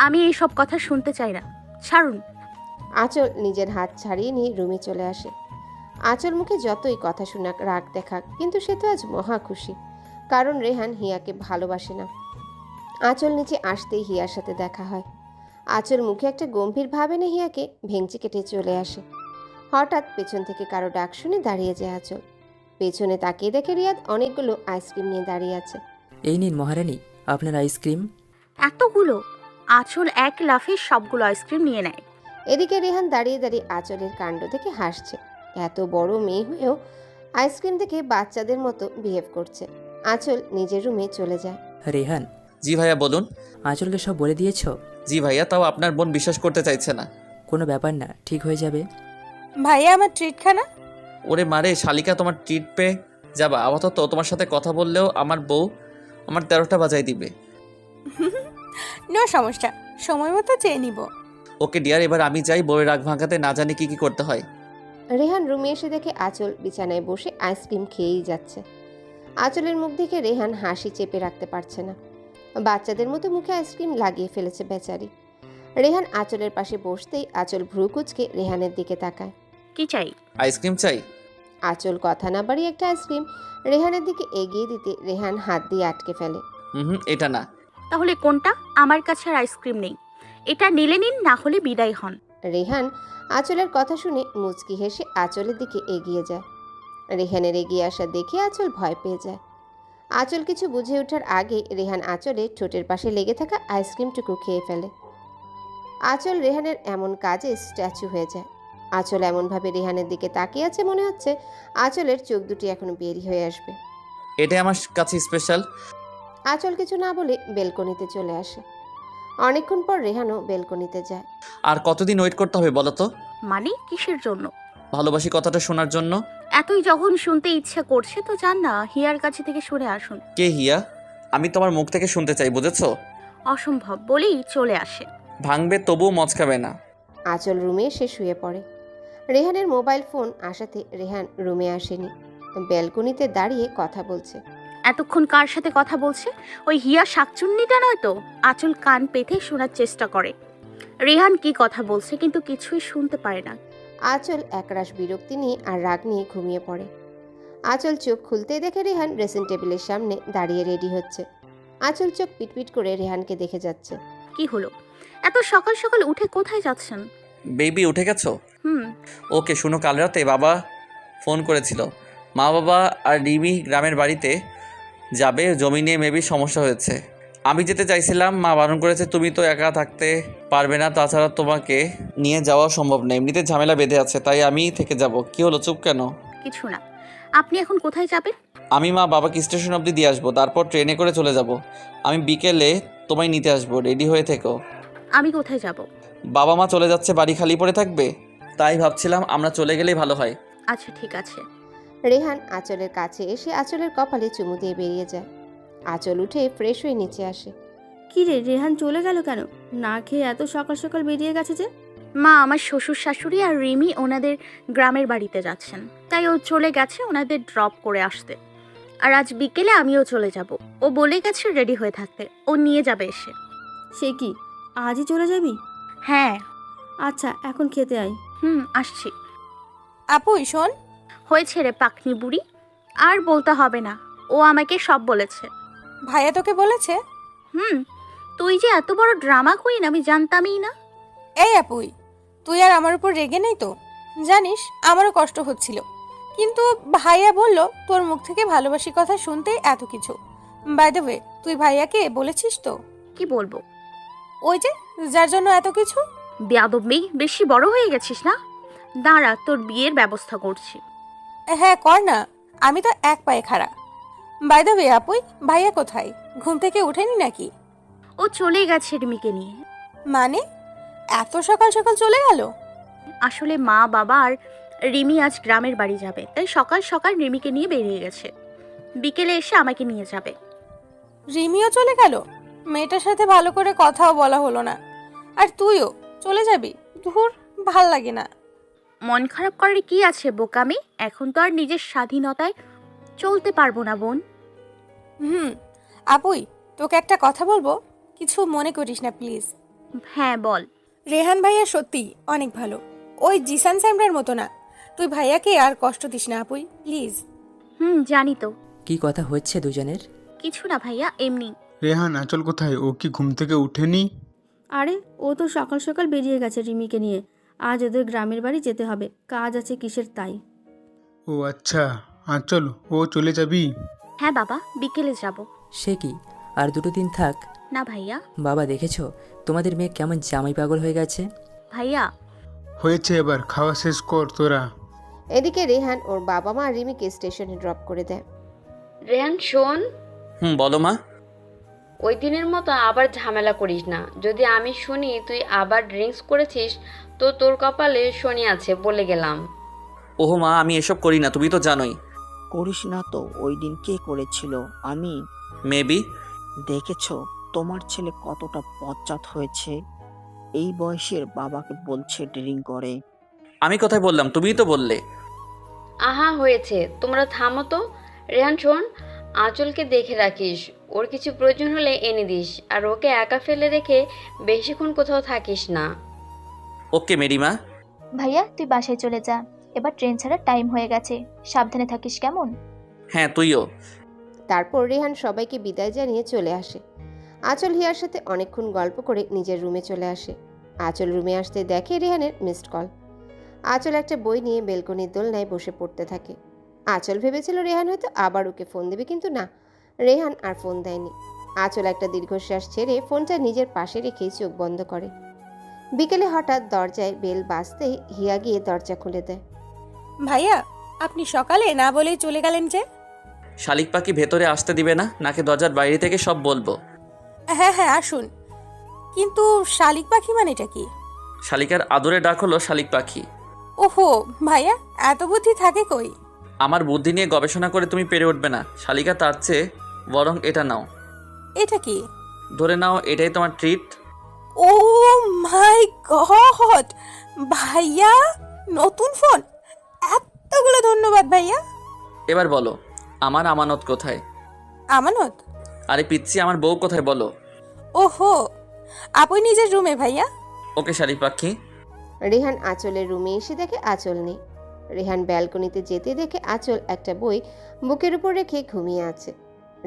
আমি এই সব কথা শুনতে চাই না, ছাড়ুন। আঁচল নিজের হাত ছাড়িয়ে নিয়ে রুমে চলে আসে। আঁচল মুখে যতই কথা শোনাক, রাগ দেখাক, কিন্তু সে তো আজ মহা খুশি, কারণ রেহান হিয়াকে ভালোবাসে না। আঁচল নিচে আসতেই হিয়ার সাথে দেখা হয়। আঁচল মুখে একটা গম্ভীর ভাব এনে হিয়াকে ভেঙচি কেটে চলে আসে। হঠাৎ পেছন থেকে কারো ডাক শুনে দাঁড়িয়ে যায় আঁচল। পেছনে তাকিয়ে দেখে রিয়াদ অনেকগুলো আইসক্রিম নিয়ে দাঁড়িয়ে আছে। এই নিন মহারানী আপনার আইসক্রিম। এতগুলো? আঁচল এক লাফে সবগুলো আইসক্রিম নিয়ে নেয়। এদিকে রেহান দাঁড়িয়ে দাঁড়িয়ে আঁচলের কাণ্ড দেখে হাসছে। এত বড় মেয়ে হয়েও আইসক্রিম দেখে বাচ্চাদের মতো বিহেভ করছে। আঁচল নিজের রুমে চলে যায়। রেহান। জি ভাইয়া বলুন। আঁচলকে সব বলে দিয়েছো? জি ভাইয়া, তাও আপনার বোন বিশ্বাস করতে চাইছে না। কোনো ব্যাপার না, ঠিক হয়ে যাবে। ভাইয়া আমার ট্রিট খানা। ওরে মারে শালিকা, তোমার ট্রিট পেয়ে যাবা আপাতত তোমার সাথে কথা বললেও আমার বউ আমার 13টা বাজাই দিবে। নো সমস্যা, সময় মতো চেয়ে নিব। ওকে ডিয়ার, এবার আমি যাই, বউয়ের রাগ ভাঙাতে না জানি কি কি করতে হয়। রেহান রুমে এসে দেখে আঁচল বিছানায় বসে আইসক্রিম খেয়েই যাচ্ছে। আঁচলের মুখ দেখে রেহান হাসি চেপে রাখতে পারছে না। বাচ্চাদের মতো মুখে আইসক্রিম লাগিয়ে ফেলেছে বেচারি। রেহান আঁচলের পাশে বসতেই আঁচল ভ্রু কুঁচকে রেহানের দিকে তাকায়। কি চাই? আইসক্রিম চাই। আঁচল কথা না বাড়িয়ে একটা আইসক্রিম রেহানের দিকে এগিয়ে দিতে রেহান হাত দিয়ে আটকে ফেলে। এটা না। তাহলে কোনটা? আমার কাছে আর আইসক্রিম নেই, এটা নিলে নিন, না হলে বিদায় হন। রেহান আঁচলের কথা শুনে মুচকি হেসে আঁচলের দিকে এগিয়ে যায়। রেহানের এগিয়ে আসা দেখে আঁচল ভয় পেয়ে যায়। আঁচল কিছু বুঝে ওঠার আগে রেহান আঁচলের ঠোঁটের পাশে লেগে থাকা আইসক্রিমটুকু খেয়ে ফেলে। আঁচল রেহানের এমন কাজে স্ট্যাচু হয়ে যায়। আঁচল এমনভাবে রেহানের দিকে তাকিয়ে আছে, মনে হচ্ছে আঁচলের চোখ দুটি এখনো বেরি হয়ে আসবে। এটাই আমার কাছে স্পেশাল। আঁচল কিছু না বলে বেলকনিতে চলে আসে। অনেকক্ষণ পর রেহানও বেলকনিতে যায়। আর কতদিন ওয়েট করতে হবে বলো তো? মানে কিসের জন্য? ভালোবাসি কথাটা শোনার জন্য। এতই যখন শুনতে ইচ্ছা করছে তো যান না, হিয়ার কাছে থেকে শুনে আসুন। কে হিয়া? আমি তোমার মুখ থেকে শুনতে চাই, বুঝেছো? অসম্ভব বলেই চলে আসে। ভাঙবে তবুও মচকাবে না। আঁচল রুমে এসে শুয়ে পড়ে। রেহানের মোবাইল ফোন আসাতে রেহান রুমে আসেনি, ব্যালকনিতে দাঁড়িয়ে কথা বলছে। এতক্ষণ কার সাথে কথা বলছে? ওই হিয়া শাকচুন্নিটা নয় তো? আঁচল কান পেতে শোনার চেষ্টা করে রেহান কি কথা বলছে, কিন্তু কিছুই শুনতে পারে না। আঁচল একরাশ বিরক্তি নিয়ে আর রাগ নিয়ে ঘুমিয়ে পড়ে। আঁচল চোখ খুলতেই দেখে রেহান ড্রেসিং টেবিলের সামনে দাঁড়িয়ে রেডি হচ্ছে। আঁচল চোখ পিটপিট করে রেহানকে দেখে যাচ্ছে। কি হলো? এত সকাল সকাল উঠে কোথায় যাচ্ছেন? বেবি উঠে গেছো? হুম। ওকে শুনো, কাল রাতে বাবা ফোন করেছিল, মা বাবা আর রিমি গ্রামের বাড়িতে যাবে, জমি নিয়ে মেবি সমস্যা হয়েছে। আমি যেতে চাইছিলাম, মা বারণ করেছে, তুমি তো একা থাকতে পারবে না, তাছাড়া তোমাকে নিয়ে যাওয়া সম্ভব না, এমনিতে ঝামেলা বেঁধে আছে, তাই আমি থেকে যাব। কি হলো, চুপ কেন? কিছু না। আপনি এখন কোথায় যাবেন? আমি মা বাবাকে স্টেশন অবধি দিয়ে আসবো, তারপর ট্রেনে করে চলে যাব। আমি বিকেলে তোমায় নিতে আসবো, রেডি হয়ে থেকো। আমি কোথায় যাব? বাবা মা চলে যাচ্ছে, বাড়ি খালি পড়ে থাকবে, তাই ভাবছিলাম আমরা চলে গেলেই ভালো হয়। আচ্ছা ঠিক আছে। রেহান আঁচলের কাছে এসে আঁচলের কপালে চুমু দিয়ে বেরিয়ে যায়। আঁচল উঠে ফ্রেশ হয়ে নিচে আসে। কি রে, রেহান চলে গেল কেন? না খেয়ে এত সকাল সকাল বেরিয়ে গেছে যে? মা, আমার শ্বশুর শাশুড়ি আর রিমি ওনাদের গ্রামের বাড়িতে যাচ্ছেন, তাই ও চলে গেছে ওনাদের ড্রপ করে আসতে। আর আজ বিকেলে আমিও চলে যাব। ও বলে গেছে রেডি হয়ে থাকতে, ও নিয়ে যাবে এসে। সে কি, আজই চলে যাবি? হ্যাঁ। আচ্ছা এখন খেতে আয়। আসছি। আপুই শোন। হয়েছে রে পাকনি বুড়ি, আর বলতে হবে না, ও আমাকে সব বলেছে। ভাইয়া তোকে বলেছে? তুই যে এত বড় ড্রামা কুইন আমি জানতামই না। এই আপুই, তুই আর আমার উপর রেগে নেই তো? জানিস আমারও কষ্ট হচ্ছিল, কিন্তু ভাইয়া বলল তোর মুখ থেকে ভালোবাসি কথা শুনতেই এত কিছু। বাই দ্য ওয়ে, তুই ভাইয়াকে বলেছিস তো? কি বলবো? ওই যে যার জন্য এত কিছু। বেয়াদব মেয়ে, বেশি বড় হয়ে গেছিস না? দাঁড়া, তোর বিয়ের ব্যবস্থা করছি। হ্যাঁ কর না, আমি তো এক পায়ে খাড়া। বাই দ্য ওয়ে আপুই, ভাইয়া কোথায়? ঘুম থেকে উঠেনি নাকি? ও চলে গেছে রিমিকে নিয়ে। মানে এত সকাল সকাল চলে গেল? আসলে মা বাবা আর রিমি আজ গ্রামের বাড়ি যাবে, তাই সকাল সকাল রিমিকে নিয়ে বেরিয়ে গেছে। বিকেলে এসে আমাকে নিয়ে যাবে। রিমিও চলে গেল? মেয়েটার সাথে ভালো করে কথাও বলা হলো না, আর তুইও চলে যাবি? ধুর, ভাল লাগে না। মন খারাপ করার কি আছে বোকামি, এখন তো আর নিজের স্বাধীনতায় চলতে পারবো না বোন। আপুই, তোকে একটা কথা বলবো, কিছু মনে করিস না প্লিজ। হ্যাঁ বল। রেহান ভাইয়া সত্যি অনেক ভালো, ওই জিসান স্যামরার মতো না। তুই ভাইয়াকে আর কষ্ট দিস না আপুই, প্লিজ। জানি তো। কি কথা হচ্ছে দুজনের? কিছু না ভাইয়া, এমনি। রেহান আঁচল কোথায়? ও কি ঘুম থেকে উঠেনি? আরে ও তো সকাল সকাল বেরিয়ে গেছে রিমিকে নিয়ে। আজ ওদের গ্রামের বাড়ি যেতে হবে, কাজ আছে কিসের তাই। ও আচ্ছা, আঁচল ও চলে যাবি? হ্যাঁ বাবা, বিকেলে যাব। সে কি, আর 2 দিন থাক। না ভাইয়া। বাবা দেখেছো তোমাদের মেয়ে কেমন জামাই পাগল হয়ে গেছে? ভাইয়া হয়েছে, এবার খাওয়া শেষ কর তোরা। এদিকে রেহান ওর বাবা মা রিমিকে স্টেশনে ড্রপ করে দেয়। রেহান শোন। বলো মা। ওই দিনের মতো আবার ঝামেলা করিস না। যদি আমি শুনি তুই আবার ড্রিঙ্কস করেছিস তো তোর কপালে শনি আছে, বলে গেলাম। ওহো মা, আমি এসব করি না, তুমি তো জানোই। করিস না তো। ওই দিন কে করেছিল? আমি। মেবি। দেখেছো তোমার ছেলে কতটা পশ্চাৎ হয়েছে? এই বয়সের বাবাকে বলছে ড্রিঙ্ক করে। আমি কথাই বললাম, তুমিই তো বললে। আহা হয়েছে, তোমরা থামো তো। রেহান শোন, আঁচলকে দেখে রাখিস, ওর কিছু প্রয়োজন হলে এনে দিস, আর ওকে একা ফেলে রেখে বেশিক্ষণ কোথাও থাকিস না। ওকে মেরিমা। ভাইয়া তুই বাসায় চলে যা, এবার ট্রেন ছাড়ার টাইম হয়ে গেছে, সাবধানে থাকিস কেমন? হ্যাঁ তুইও। তারপর রেহান সবাইকে বিদায় জানিয়ে চলে আসে। আঁচল হিয়ার সাথে অনেকক্ষণ গল্প করে নিজের রুমে চলে আসে। আঁচল রুমে আসতে দেখে রেহানের মিসড কল। আঁচল একটা বই নিয়ে বেলকনির দোলনায় বসে পড়তে থাকে। আঁচল ভেবেছিল রেহান হয়তো আবার ওকে ফোন দেবে, কিন্তু না, রেহান আর ফোন দেয়নি। আঁচল একটা দীর্ঘশ্বাস ছেড়ে ফোনটা নিজের পাশে রেখেই চোখ বন্ধ করে। বিকেলে হঠাৎ দরজায় বেল বাজতেই হিয়া গিয়ে দরজা খুলে দেয়। ভাইয়া আপনি সকালে না বলেই চলে গেলেন যে? শালিক পাখি ভেতরে আসতে দিবে না নাকি দরজার বাইরে থেকে সব বলবো? হ্যাঁ হ্যাঁ আসুন, কিন্তু শালিক পাখি মানেটা কি? শালিকার আদরে ডাক হলো শালিক পাখি। ওহো ভাইয়া, এত বুদ্ধি থাকে কই? আমার বুদ্ধি নিয়ে গবেষণা করে তুমি পেরে উঠবে না শালিকা, তার চেয়ে বরং এটা নাও। এটা কি? ধরে নাও, এটাই তোমার ট্রিট। ও মাই গড ভাইয়া, নতুন ফোন! এতগুলো ধন্যবাদ ভাইয়া। এবার বলো, আমার আমানত কোথায়? আমানত? আরে পিচ্ছি, আমার বউ কোথায় বলো? ওহো, আপনি নিজের রুমে ভাইয়া। ওকে শালিক পাখি। রেহান আঁচলের রুমে এসে দেখে আঁচল নেই। রেহান ব্যালকনিতে যেতে দেখে আঁচল একটা বই বুকের উপর রেখে ঘুমিয়ে আছে।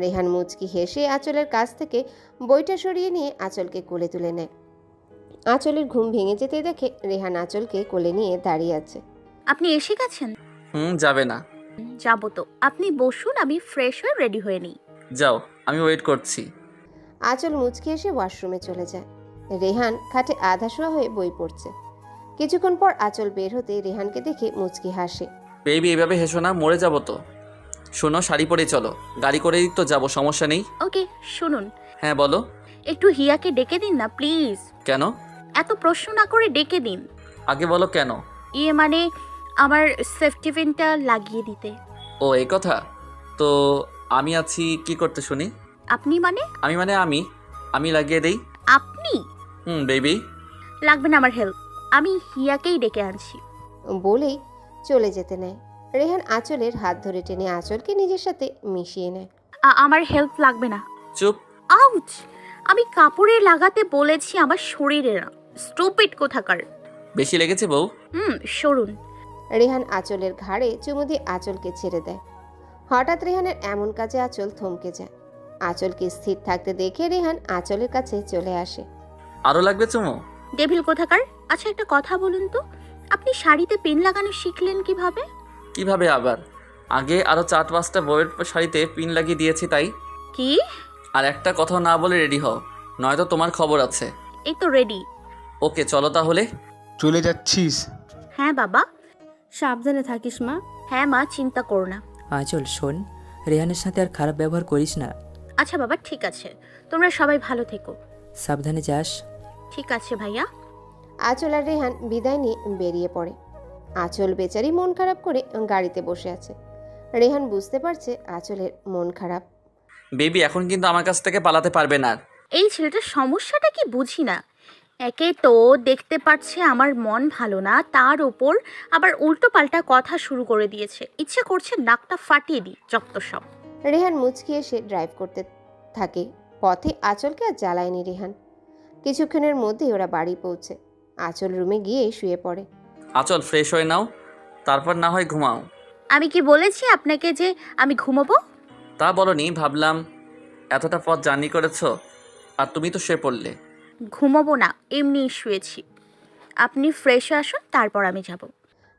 রেহান মুচকি হেসে আঁচলের কাছ থেকে বইটা সরিয়ে নিয়ে আঁচলকে কোলে তুলে নেয়। আঁচলের ঘুম ভেঙে যেতে দেখে রেহান আঁচলকে কোলে নিয়ে দাঁড়িয়ে আছে। আপনি এসে গেছেন? যাবে না? যাবো তো, আপনি বসুন, আমি ফ্রেশ হয়ে রেডি হয়ে নিই। যাও, আমি ওয়েট করছি। আঁচল মুচকি এসে ওয়াশরুমে চলে যায়। রেহান খাটে আধা শোয়া হয়ে বই পড়ছে। কিছুক্ষণ পর আঁচল বের হতে রেহানকে দেখে মুচকি হাসে। বেবি এভাবে হেসো না, মরে যাবো তো। শোনো, শাড়ি পরে চলো, গাড়ি করেই তো যাবো, সমস্যা নেই। ওকে শুনুন, হ্যাঁ বলো। একটু হিয়াকে ডেকে দিন না প্লিজ। কেন? এত প্রশ্ন না করে ডেকে দিন। আগে বলো কেন। মানে আমার সেফটি পিনটা লাগিয়ে দিতে। ও এই কথা। তো আমি আছি, কি করতে শুনি? আপনি মানে? আমি লাগিয়ে দেই। আপনি? বেবি। লাগবে না আমার হেল্প, আমি হিয়াকেই ডেকে আনছি। বলেই চলে যেতে নেয়। রেহান আঁচলের হাত ধরে টেনে আঁচলকে নিজের সাথে মিশিয়ে নেয়। আমার হেল্প লাগবে না। চুপ। আউচ! আমি কাপড়ে লাগাতে বলেছি, আমার শরীরে না। স্টুপিড কোথাকার। বেশি লেগেছে বউ? সরুন। রেহান আঁচলের ঘাড়ে চুমু দিয়ে আঁচলকে ছেড়ে দেয়। হঠাৎ রেহানের এমন কাজে আঁচল থমকে যায়। আঁচলকে স্থির থাকতে দেখে রেহান আঁচলের কাছে চলে আসে। আরো লাগবে চুমু? ডেভিল কোথাকার। আচ্ছা একটা কথা বলুন তো, আপনি শাড়িতে পিন লাগানো শিখলেন কিভাবে? কিভাবে আবার? আগে আরো 4-5টা বউয়ের শাড়িতে পিন লাগিয়ে দিয়েছি তাই। কি? আর একটা কথা না বলে রেডি হও, নয়তো তোমার খবর আছে। এই তো রেডি। ওকে চলো তাহলে। চলে যাচ্ছিস? হ্যাঁ বাবা। সাবধানে থাকিস মা। হ্যাঁ মা, চিন্তা করো না। আঁচল শোন, রেহানের সাথে আর খারাপ ব্যবহার করিস না। আচ্ছা বাবা ঠিক আছে, তোমরা সবাই ভালো থেকো। সাবধানে যাস। ঠিক আছে ভাইয়া। আঁচল আর রেহান বিদায় নিয়ে বেরিয়ে পড়ে। আঁচল বেচারি মন খারাপ করে গাড়িতে বসে আছে। রেহান বুঝতে পারছে আঁচলের মন খারাপ। বেবি এখন কিন্তু আমার কাছ থেকে পালাতে পারবে না। এই ছেলেটার সমস্যাটা কি বুঝি না। একে তো দেখতে পাচ্ছে আমার মন ভালো না, তার উপর আবার উল্টো পাল্টা কথা শুরু করে দিয়েছে। ইচ্ছে করছে নাকটা ফাটিয়ে দিই যত সব। রেহান মুচকি এসে ড্রাইভ করতে থাকে। পথে আঁচলকে আর জ্বালায়নি রেহান। কিছুক্ষণের মধ্যেই ওরা বাড়ি পৌঁছে। আঁচল রুমে গিয়ে শুয়ে পড়ে। আঁচল ফ্রেশ হয়ে নাও, তারপর না হয় ঘুমাও। আমি কি বলেছি আপনাকে যে আমি ঘুমাবো? তা বলনি, ভাবলাম এতটা পথ জার্নি করেছো আর তুমি তো শুয়ে পড়লে। ঘুমাবো না, এমনি শুয়েছি। আপনি ফ্রেশ হয়ে আসুন, তারপর আমি যাব।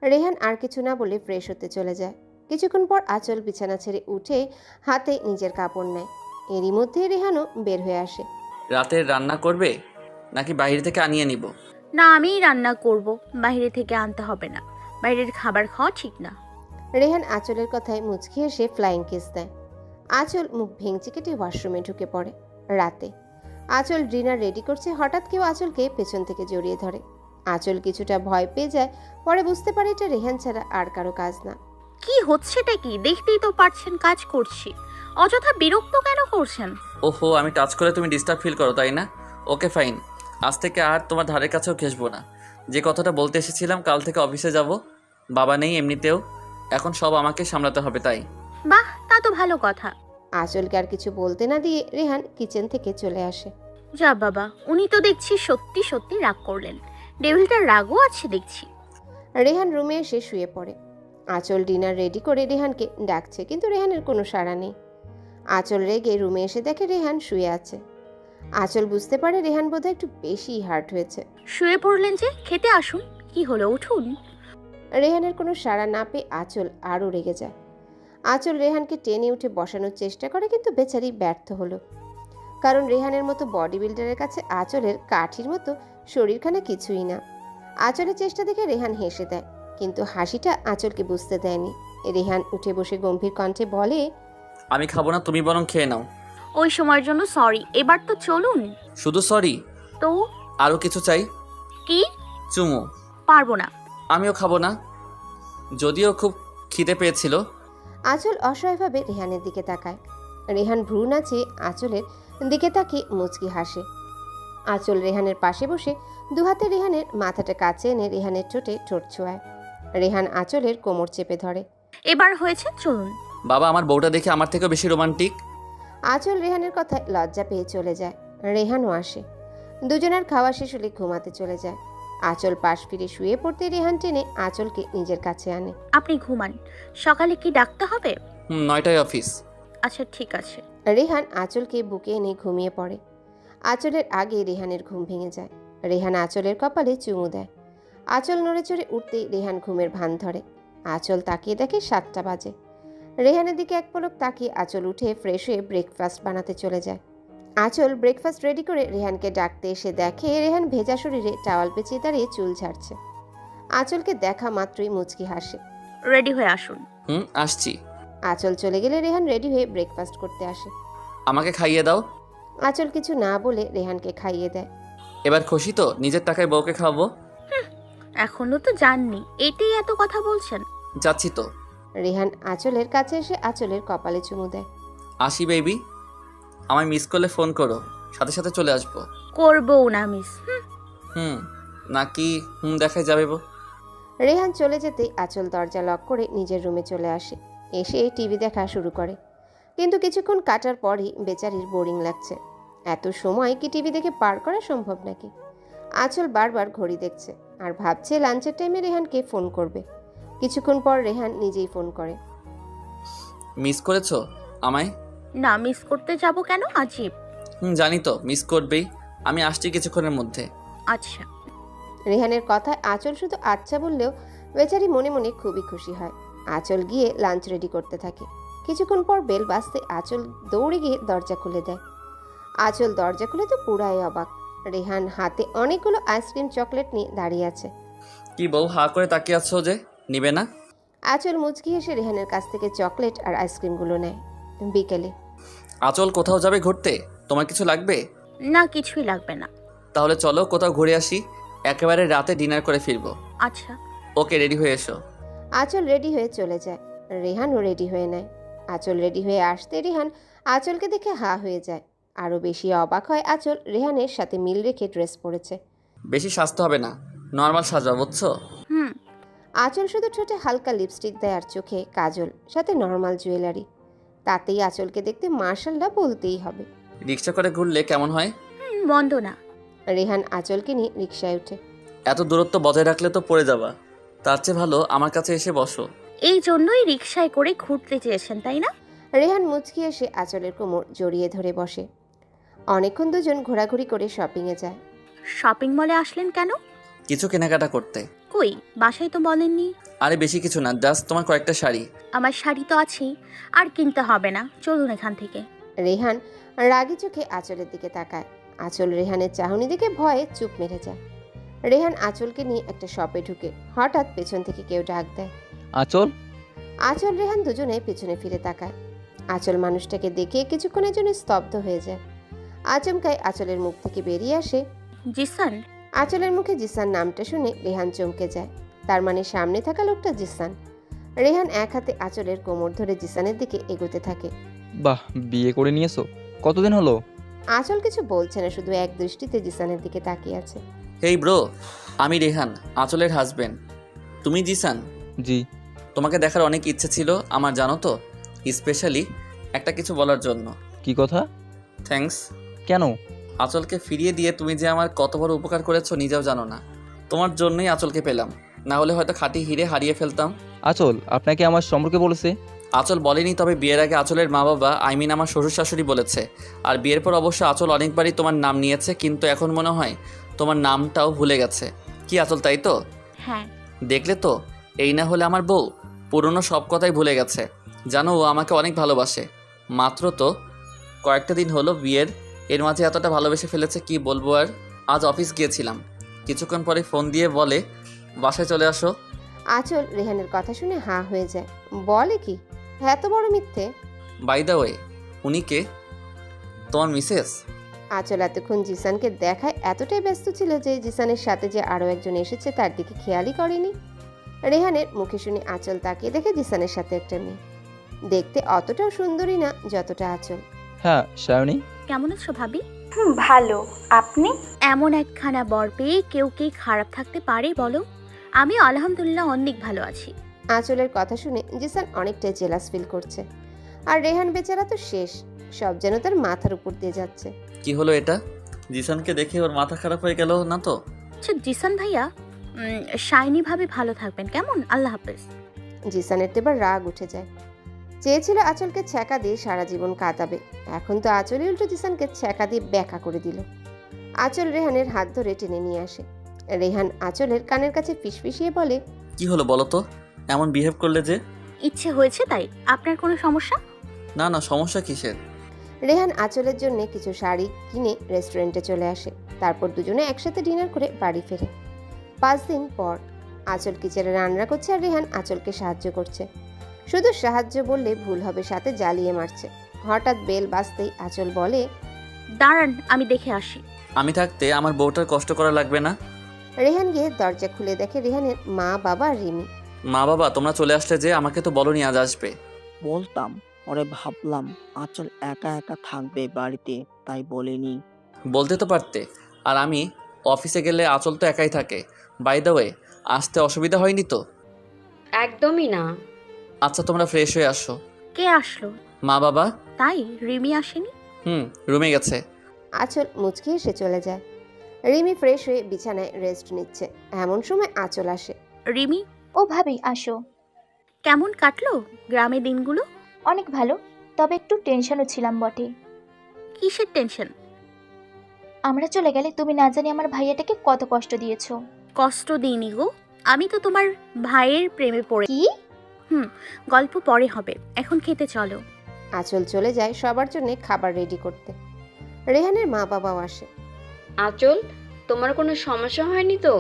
রেহান আর কিছু না বলে ফ্রেশ হতে চলে যায়। কিছুক্ষণ পর আঁচল বিছানা ছেড়ে উঠে হাতে নিজের কাপড় নেয়। এরই মধ্যে রেহানও বের হয়ে আসে। রাতের রান্না করবে নাকি বাইরে থেকে আনিয়ে নিব? না, আমিই রান্না করব, বাইরে থেকে আনতে হবে না। বাইরের খাবার খাওয়া ঠিক না। রেহান আঁচলের কথায় মুচকি এসে ফ্লাইং কিস দেয়। আঁচল মুখ ভেঙচি কেটে ওয়াশরুমে ঢুকে পড়ে। রাতে আঁচল ডিনার রেডি করছে, হঠাৎ কেউ আঁচলকে পেছন থেকে জড়িয়ে ধরে। আঁচল কিছুটা ভয় পেয়ে যায়, পরে বুঝতে পারে এটা রেহান ছাড়া আর কারো কাজ না। কি হচ্ছেটা কি? দেখতেই তো পারছেন কাজ করছি, অযথা বিরক্ত কেন করছেন? ওহো, আমি টাচ করে তুমি ডিস্টার্ব ফিল করো তাই না? ওকে ফাইন, আজ থেকে আর তোমার ধারের কাছেও ঘেসবো না। যে কথাটা বলতে এসেছিলাম, কাল থেকে অফিসে যাব, বাবা নেই এমনিতেও, এখন সব আমাকে সামলাতে হবে তাই। বাহ, তা তো ভালো কথা। আঁচলকে আর কিছু বলতে না দিয়ে রেহান কিচেন থেকে চলে আসে। যা বাবা, উনি তো দেখছি সত্যি সত্যি রাগ করলেন। ডেভিলটার রাগও আছে দেখছি। রেহান রুমে এসে শুয়ে পড়ে। আঁচল ডিনার রেডি করে রেহানকে ডাকছে, কিন্তু রেহানের কোনো সাড়া নেই। আঁচল রেগে রুমে এসে দেখে রেহান শুয়ে আছে। আঁচল বুঝতে পারে রেহান বোধহয় একটু বেশি হার্ট হয়েছে। শুয়ে পড়লেন যে, খেতে আসুন। কি হলো, উঠুন। রেহানের কোনো সাড়া না পেয়ে আঁচল আরও রেগে যায়। আঁচল রেহানকে টেনে উঠে বসানোর চেষ্টা করে, কিন্তু বেচারি ব্যর্থ হলো। কারণ রেহানের মতো বডি বিল্ডারের কাছে আঁচলের কাঠির মতো শরীরখানা কিছুই না। আঁচলের চেষ্টা দেখে রেহান হেসে দেয়, কিন্তু হাসিটা আঁচলকে বুঝতে দেয়নি। রেহান উঠে বসে গম্ভীর কণ্ঠে বলে, আমি খাবো না, তুমি বরং খেয়ে নাও। ওই সময়ের জন্য সরি, এবার তো চলুন। শুধু সরি? তো আরও কিছু চাই? কি? চুমু। পারবো না। আমিও খাবো না, যদিও খুব খিদে পেয়েছিল। আঁচল অসহায়ভাবে রেহানের দিকে তাকায়। রেহান ভ্রু নাচিয়ে আঁচলের দিকে তাকিয়ে মুচকি হাসে। আঁচল রেহানের পাশে বসে দুহাতে রেহানের মাথাটা কাছে এনে রেহানের ঠোঁটে ঠোঁট ছোঁয়ায়। রেহান আঁচলের কোমর চেপে ধরে। এবার হয়েছে, চলুন। বাবা, আমার বউটা দেখে আমার থেকেও বেশি রোমান্টিক। আঁচল রেহানের কথায় লজ্জা পেয়ে চলে যায়। রেহানও আসে। দুজনের খাওয়া শেষ হলে ঘুমাতে চলে যায়। আঁচল পাশ ফিরে শুয়ে পড়তে রেহান টেনে আঁচলকে নিজের কাছে আনে। আপনি ঘুমান, সকালে কি ডাকতে হবে? 9টায় অফিস। আচ্ছা ঠিক আছে। রেহান আঁচলকে বুকে এনে ঘুমিয়ে পড়ে। আঁচলের আগে রেহানের ঘুম ভেঙে যায়। রেহান আঁচলের কপালে চুমু দেয়। আঁচল নড়ে চড়ে উঠতেই রেহান ঘুমের ভান ধরে। আঁচল তাকিয়ে দেখে 7টা বাজে। রেহানের দিকে এক পলক তাকিয়ে আঁচল উঠে ফ্রেশ হয়ে ব্রেকফাস্ট বানাতে চলে যায়। আঁচল ব্রেকফাস্ট রেডি করে রেহানকে ডাকতে এসে দেখে রেহান ভেজা শরীরে টাওয়াল পেঁচিয়ে দাঁড়িয়ে চুল ঝাড়ছে। আঁচলকে দেখা মাত্রই মুচকি হাসে। রেডি হয়ে আসুন। আসছি। আঁচল চলে গেলে রেহান রেডি হয়ে ব্রেকফাস্ট করতে আসে। আমাকে খাইয়ে দাও। আঁচল কিছু না বলে রেহানকে খাইয়ে দেয়। এবার খুশি তো? নিজের টাকায় বউকে খাওয়াবো। এখনো তো জাননি, এটাই এত কথা বলছেন। যাচ্ছি তো। রেহান আঁচলের কাছে এসে আঁচলের কপালে চুমু দেয়। আসি বেবি, আমায় মিস করলে ফোন করো, সাথে সাথে চলে আসবো। করবো না মিস। নাকি দেখাই যাবে? রেহান চলে যেতেই আঁচল দরজা লক করে নিজের রুমে চলে আসে। এসে টিভি দেখা শুরু করে, কিন্তু কিছুক্ষণ কাটার পরই বেচারির বোরিং লাগছে। এত সময় কি টিভি দেখে পার করা সম্ভব নাকি? আঁচল বারবার ঘড়ি দেখছে আর ভাবছে লাঞ্চের টাইমে রেহানকে ফোন করবে। কিছুক্ষণ পর রেহান নিজেই ফোন করে। মিস করেছো আমায়? না, মিস করতে যাব কেন? আজীব। জানি তো মিস করবেই। আমি আসছি কিছুক্ষণের মধ্যে। আচ্ছা। রেহানের কথায় আঁচল শুধু আচ্ছা বললেও বেচারি মনে মনে খুবই খুশি হয়। আঁচল গিয়ে লাঞ্চ রেডি করতে থাকে। কিছুক্ষণ পর বেল বাজতে আঁচল দৌড়ে গিয়ে দরজা খুলে দেয়। আঁচল দরজা খুলে তো পুরাই অবাক। রেহান হাতে অনেকগুলো আইসক্রিম চকলেট নিয়ে দাঁড়িয়ে আছে। কি বউ, হা করে তাকিয়ে আছো যে, নিবে না? আঁচল মুচকি হেসে রেহানের কাছ থেকে চকলেট আর আইসক্রিমগুলো নেয়। বিকেলে আঁচল কোথাও যাবে ঘুরতে? তোমার কিছু লাগবে? না, কিছুই লাগবে না। তাহলে চলো কোথাও ঘুরে আসি, একেবারে রাতে ডিনার করে ফিরবো। আচ্ছা। ওকে, রেডি হয়ে এসো। আঁচল রেডি হয়ে চলে যায়। রেহানও রেডি হয়ে নেয়। আঁচল রেডি হয়ে আসতে রেহান আঁচলকে দেখে হা হয়ে যায়। আরও বেশি অবাক হয় আঁচল রেহানের সাথে মিল রেখে ড্রেস পরেছে। বেশি সাজতে হবে না, নর্মাল সাজবা, বুঝছো? আঁচল শুধু ঠোঁটে হালকা লিপস্টিক দেয় আর চোখে কাজল, সাথে নর্মাল জুয়েলারি। তাতেই আঁচলকে দেখতে মার্শাল্লাহ বলতেই হবে। রিক্সা করে ঘুরলে কেমন হয়? মন্দ না। রেহান আঁচলকে নিয়ে রিকশায় ওঠে। এত দূরত্ব বজায় রাখলে তো পড়ে যাবা, তার চেয়ে ভালো আমার কাছে এসে বসো। এই জন্যই রিকশায় করে ঘুরতে চেয়েছেন, তাই না? রেহান মুচকি এসে আঁচলের কোমর জড়িয়ে ধরে বসে। অনেকক্ষণ দুজন ঘোরাঘুরি করে শপিংয়ে যায়। শপিং মলে আসলেন কেন? কিছু কেনাকাটা করতে। কই, বাসায় তো বলেননি। আরে বেশি কিছু না, জাস্ট তোমার কয়েকটা শাড়ি। আমার শাড়ি তো আছেই, আর কিনতে হবে না, চলুন এখান থেকে। রেহান রাগী চোখে আঁচলের দিকে তাকায়। আঁচল রেহানের চাহনি দেখে ভয়ে চুপ মেরে যায়। রেহান আঁচলকে নিয়ে একটা শপে ঢুকে হঠাৎ পেছন থেকে কেউ ডাক দেয়, আঁচল। আঁচল রেহান দুজনে পেছনে ফিরে তাকায়। আঁচল মানুষটাকে দেখে কিছুক্ষণের জন্য স্তব্ধ হয়ে যায়। আচমকায় আঁচলের মুখ থেকে বেরিয়ে আসে, জিসান। আঁচলের মুখে জিসান নামটা শুনে রেহান চমকে যায়। তার মানে সামনে থাকা লোকটা জিসান। রেহান এক হাতে আঁচলের কোমর ধরে জিসানের দিকে এগোতে থাকে। বাহ, বিয়ে করে নিয়েছো? কতদিন হলো? আঁচল কিছু বলছে না, শুধু এক দৃষ্টিতে জিসানের দিকে তাকিয়ে আছে। হেই ব্রো, আমি রেহান, আঁচলের হাজবেন্ড। তুমি জিসান? জি। তোমাকে দেখার অনেক ইচ্ছে ছিল আমার, জানো তো, স্পেশালি একটা কিছু বলার জন্য। কি কথা? থ্যাঙ্কস। কেন? আঁচলকে ফিরিয়ে দিয়ে তুমি যে আমার কত বড় উপকার করেছো নিজেও জানো না। তোমার জন্যই আঁচলকে পেলাম, না হলে হয়তো খাঁটি হিরে হারিয়ে ফেলতাম। আঁচল আপনাকে আমার সম্পর্কে বলেছে? আঁচল বলেনি, তবে বিয়ের আগে আঁচলের মা বাবা, আমার শ্বশুর শাশুড়ি বলেছে। আর বিয়ের পর অবশ্য আঁচল অনেকবারই তোমার নাম নিয়েছে, কিন্তু এখন মনে হয় তোমার নামটাও ভুলে গেছে। কি আঁচল, তাই তো? হ্যাঁ। দেখলে তো, এই না হলে আমার বউ পুরনো সব কথাই ভুলে গেছে। জানো, ও আমাকে অনেক ভালোবাসে। মাত্র তো কয়েকটা দিন হলো বিয়ের, এর মাঝে এতটা ভালোবেসে ফেলেছে কি বলবো আর। আজ অফিস গিয়েছিলাম, কিছুক্ষণ পরে ফোন দিয়ে বলে বাসায় চলে আসো। আঁচল রেহানের কথা শুনে হাঁ হয়ে যায়। বলে কি, এত বড় মিথ্যে? বাই দ্য ওয়ে, উনি কে? তোমার মিসেস? আঁচল এতক্ষণ জিসানকে দেখায় এতটাই ব্যস্ত ছিল যে জিসানের সাথে যে আরও একজন এসেছে তার দিকে খেয়ালই করেনি। রেহানের মুখে শুনে আঁচল তাকিয়ে দেখে জিসানের সাথে একটা মেয়ে, দেখতে অতটাও সুন্দরী না যতটা আঁচল। হ্যাঁ সায়নী। কেমন আছো ভাবি? ভালো। আপনি? এমন একখানা বর পেয়ে কেউ কি খারাপ থাকতে পারে বলো? আমি আলহামদুলিল্লাহ অনেক ভালো আছি। আঁচলের কথা শুনে জিসান অনেকটাই জেলাস ফিল করছে। আর রেহান বেচারা তো শেষ, সব যেন তার মাথার উপর দিয়ে যাচ্ছে। কি হলো এটা? জিসানকে দেখে ওর মাথা খারাপ হয়ে গেল না তো? আচ্ছা জিসান ভাইয়া, শাইনি ভাবে ভালো থাকবেন কেমন? আল্লাহ হাফেজ। জিসানের তো এবার রাগ উঠে যায়। চেয়েছিল আঁচলকে ছ্যাঁকা দিয়ে সারা জীবন কাটাবে, এখন তো আঁচলই উল্টো জিসানকে ছ্যাঁকা দিয়ে ব্যাকা করে দিল। আঁচল রেহানের হাত ধরে টেনে নিয়ে আসে। রেহান আঁচলের কানের কাছে ফিসফিসিয়ে বলে, কি হলো বলো তো, এমন বিহেভ করলে যে? ইচ্ছে হয়েছে তাই? আপনার কোনো সমস্যা? না না, সমস্যা কিসের? রেহান আঁচলের জন্য কিছু শাড়ি কিনে রেস্টুরেন্টে চলে আসে। তারপর দুজনে একসাথে ডিনার করে বাড়ি ফেরে। 5 দিন পর আঁচল কিচেনে রান্না করছে আর রেহান আঁচলকে সাহায্য করছে। শুধু সাহায্য বললে ভুল হবে, সাথে জ্বালিয়ে মারছে। হঠাৎ বেল বাজতেই আঁচল বলে, দাঁড়ান আমি দেখে আসি। আমি থাকতে আমার বউটার কষ্ট করা লাগবে না। রেহান গিয়ে দরজা খুলে দেখে রেহানের মা, বাবা আর রিমি। মা বাবা, তোমরা চলে আসলে যে, আমাকে তো বলনি আজ আসবে। বলতাম, পরে ভাবলাম আঁচল একা একা থাকবে বাড়িতে, তাই বলিনি। বলতে তো পারতে। আর আমি অফিসে গেলে আঁচল তো একাই থাকে। বাই দ্য ওয়ে, আসতে অসুবিধা হয়নি তো? একদমই না। আচ্ছা, তোমরা ফ্রেশ হয়ে আসো। কে আসলো? মা বাবা। তাই? রিমি আসেনি? রুমে গেছে। আঁচল মুচকি এসে চলে যায়। রিমি ফ্রেশ হয়ে বিছানায় রেস্ট নিচ্ছে, এমন সময় আঁচল আসে। রিমি, ও ভাবি আসো। কেমন কাটলো গ্রামে দিনগুলো? অনেক ভালো, তবে একটু টেনশনও ছিলাম বটে। কিসের টেনশন? আমরা চলে গেলে তুমি না জানি আমার ভাইয়াটাকে কত কষ্ট দিয়েছো। কষ্ট দিইনি গো, আমি তো তোমার ভাইয়ের প্রেমে পড়ে। কি? গল্প পরে হবে, এখন খেতে চলো। আঁচল চলে যায় সবার জন্য খাবার রেডি করতে। রেহানের মা বাবাও আসে। আঁচল, তোমার কোনো সমস্যা হয়নি তো?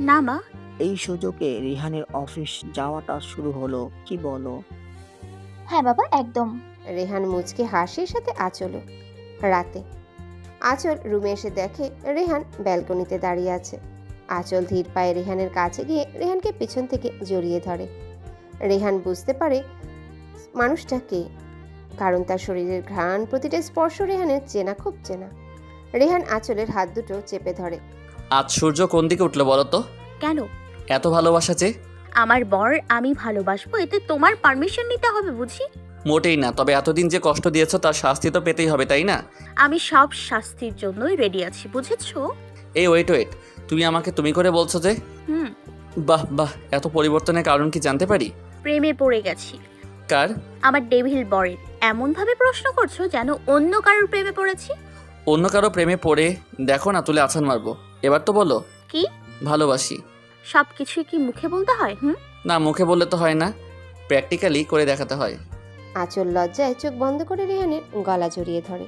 না মা। এই সুযোগে রিহানের অফিস যাওয়াটা শুরু হলো, কি বলো? হ্যাঁ বাবা, একদম। রেহান মুচকে হাসির সাথে আঁচলও। রাতে আঁচল রুমে এসে দেখে রেহান ব্যালকনিতে দাঁড়িয়ে আছে। আঁচল ধীর পায়ে রেহানের কাছে গিয়ে রেহানকে পিছন থেকে জড়িয়ে ধরে। রেহান বুঝতে পারে মানুষটা কে, কারণ তার শরীরের ঘ্রাণ, প্রতিটা স্পর্শ রেহানের চেনা, খুব চেনা। রেহান আঁচলের হাত দুটো চেপে ধরে। আজ সূর্য কোন দিকে উঠলো বলো তো? কেন? এত ভালোবাসা যে। আমার বর আমি ভালোবাসবো, এতে তোমার পারমিশন নিতে হবে বুঝি? মোটেই না, তবে এতদিন যে কষ্ট দিয়েছো তার শাস্তি তো পেতেই হবে, তাই না? আমি সব শাস্তির জন্যই রেডি আছি, বুঝেছো? এই ওয়েট, তুমি আমাকে তুমি করে বলছো যে? বাহ বাহ, এত পরিবর্তনের কারণ কি জানতে পারি? প্রেমে পড়ে গেছি। কার? আমার ডেভিল বরের। এমন ভাবে প্রশ্ন করছো যেন অন্য কারোর প্রেমে পড়েছি। অন্য কারো প্রেমে পড়ে দেখো না, তুলে আছান মারবো। এবার তো বলো কি ভালোবাসি। সবকিছুই কি মুখে বলতে হয়? না, মুখে বললে তো হয় না, প্র্যাকটিক্যালি করে দেখাতে হয়। আঁচল লজ্জায় চোখ বন্ধ করে রেহানের গলা জড়িয়ে ধরে।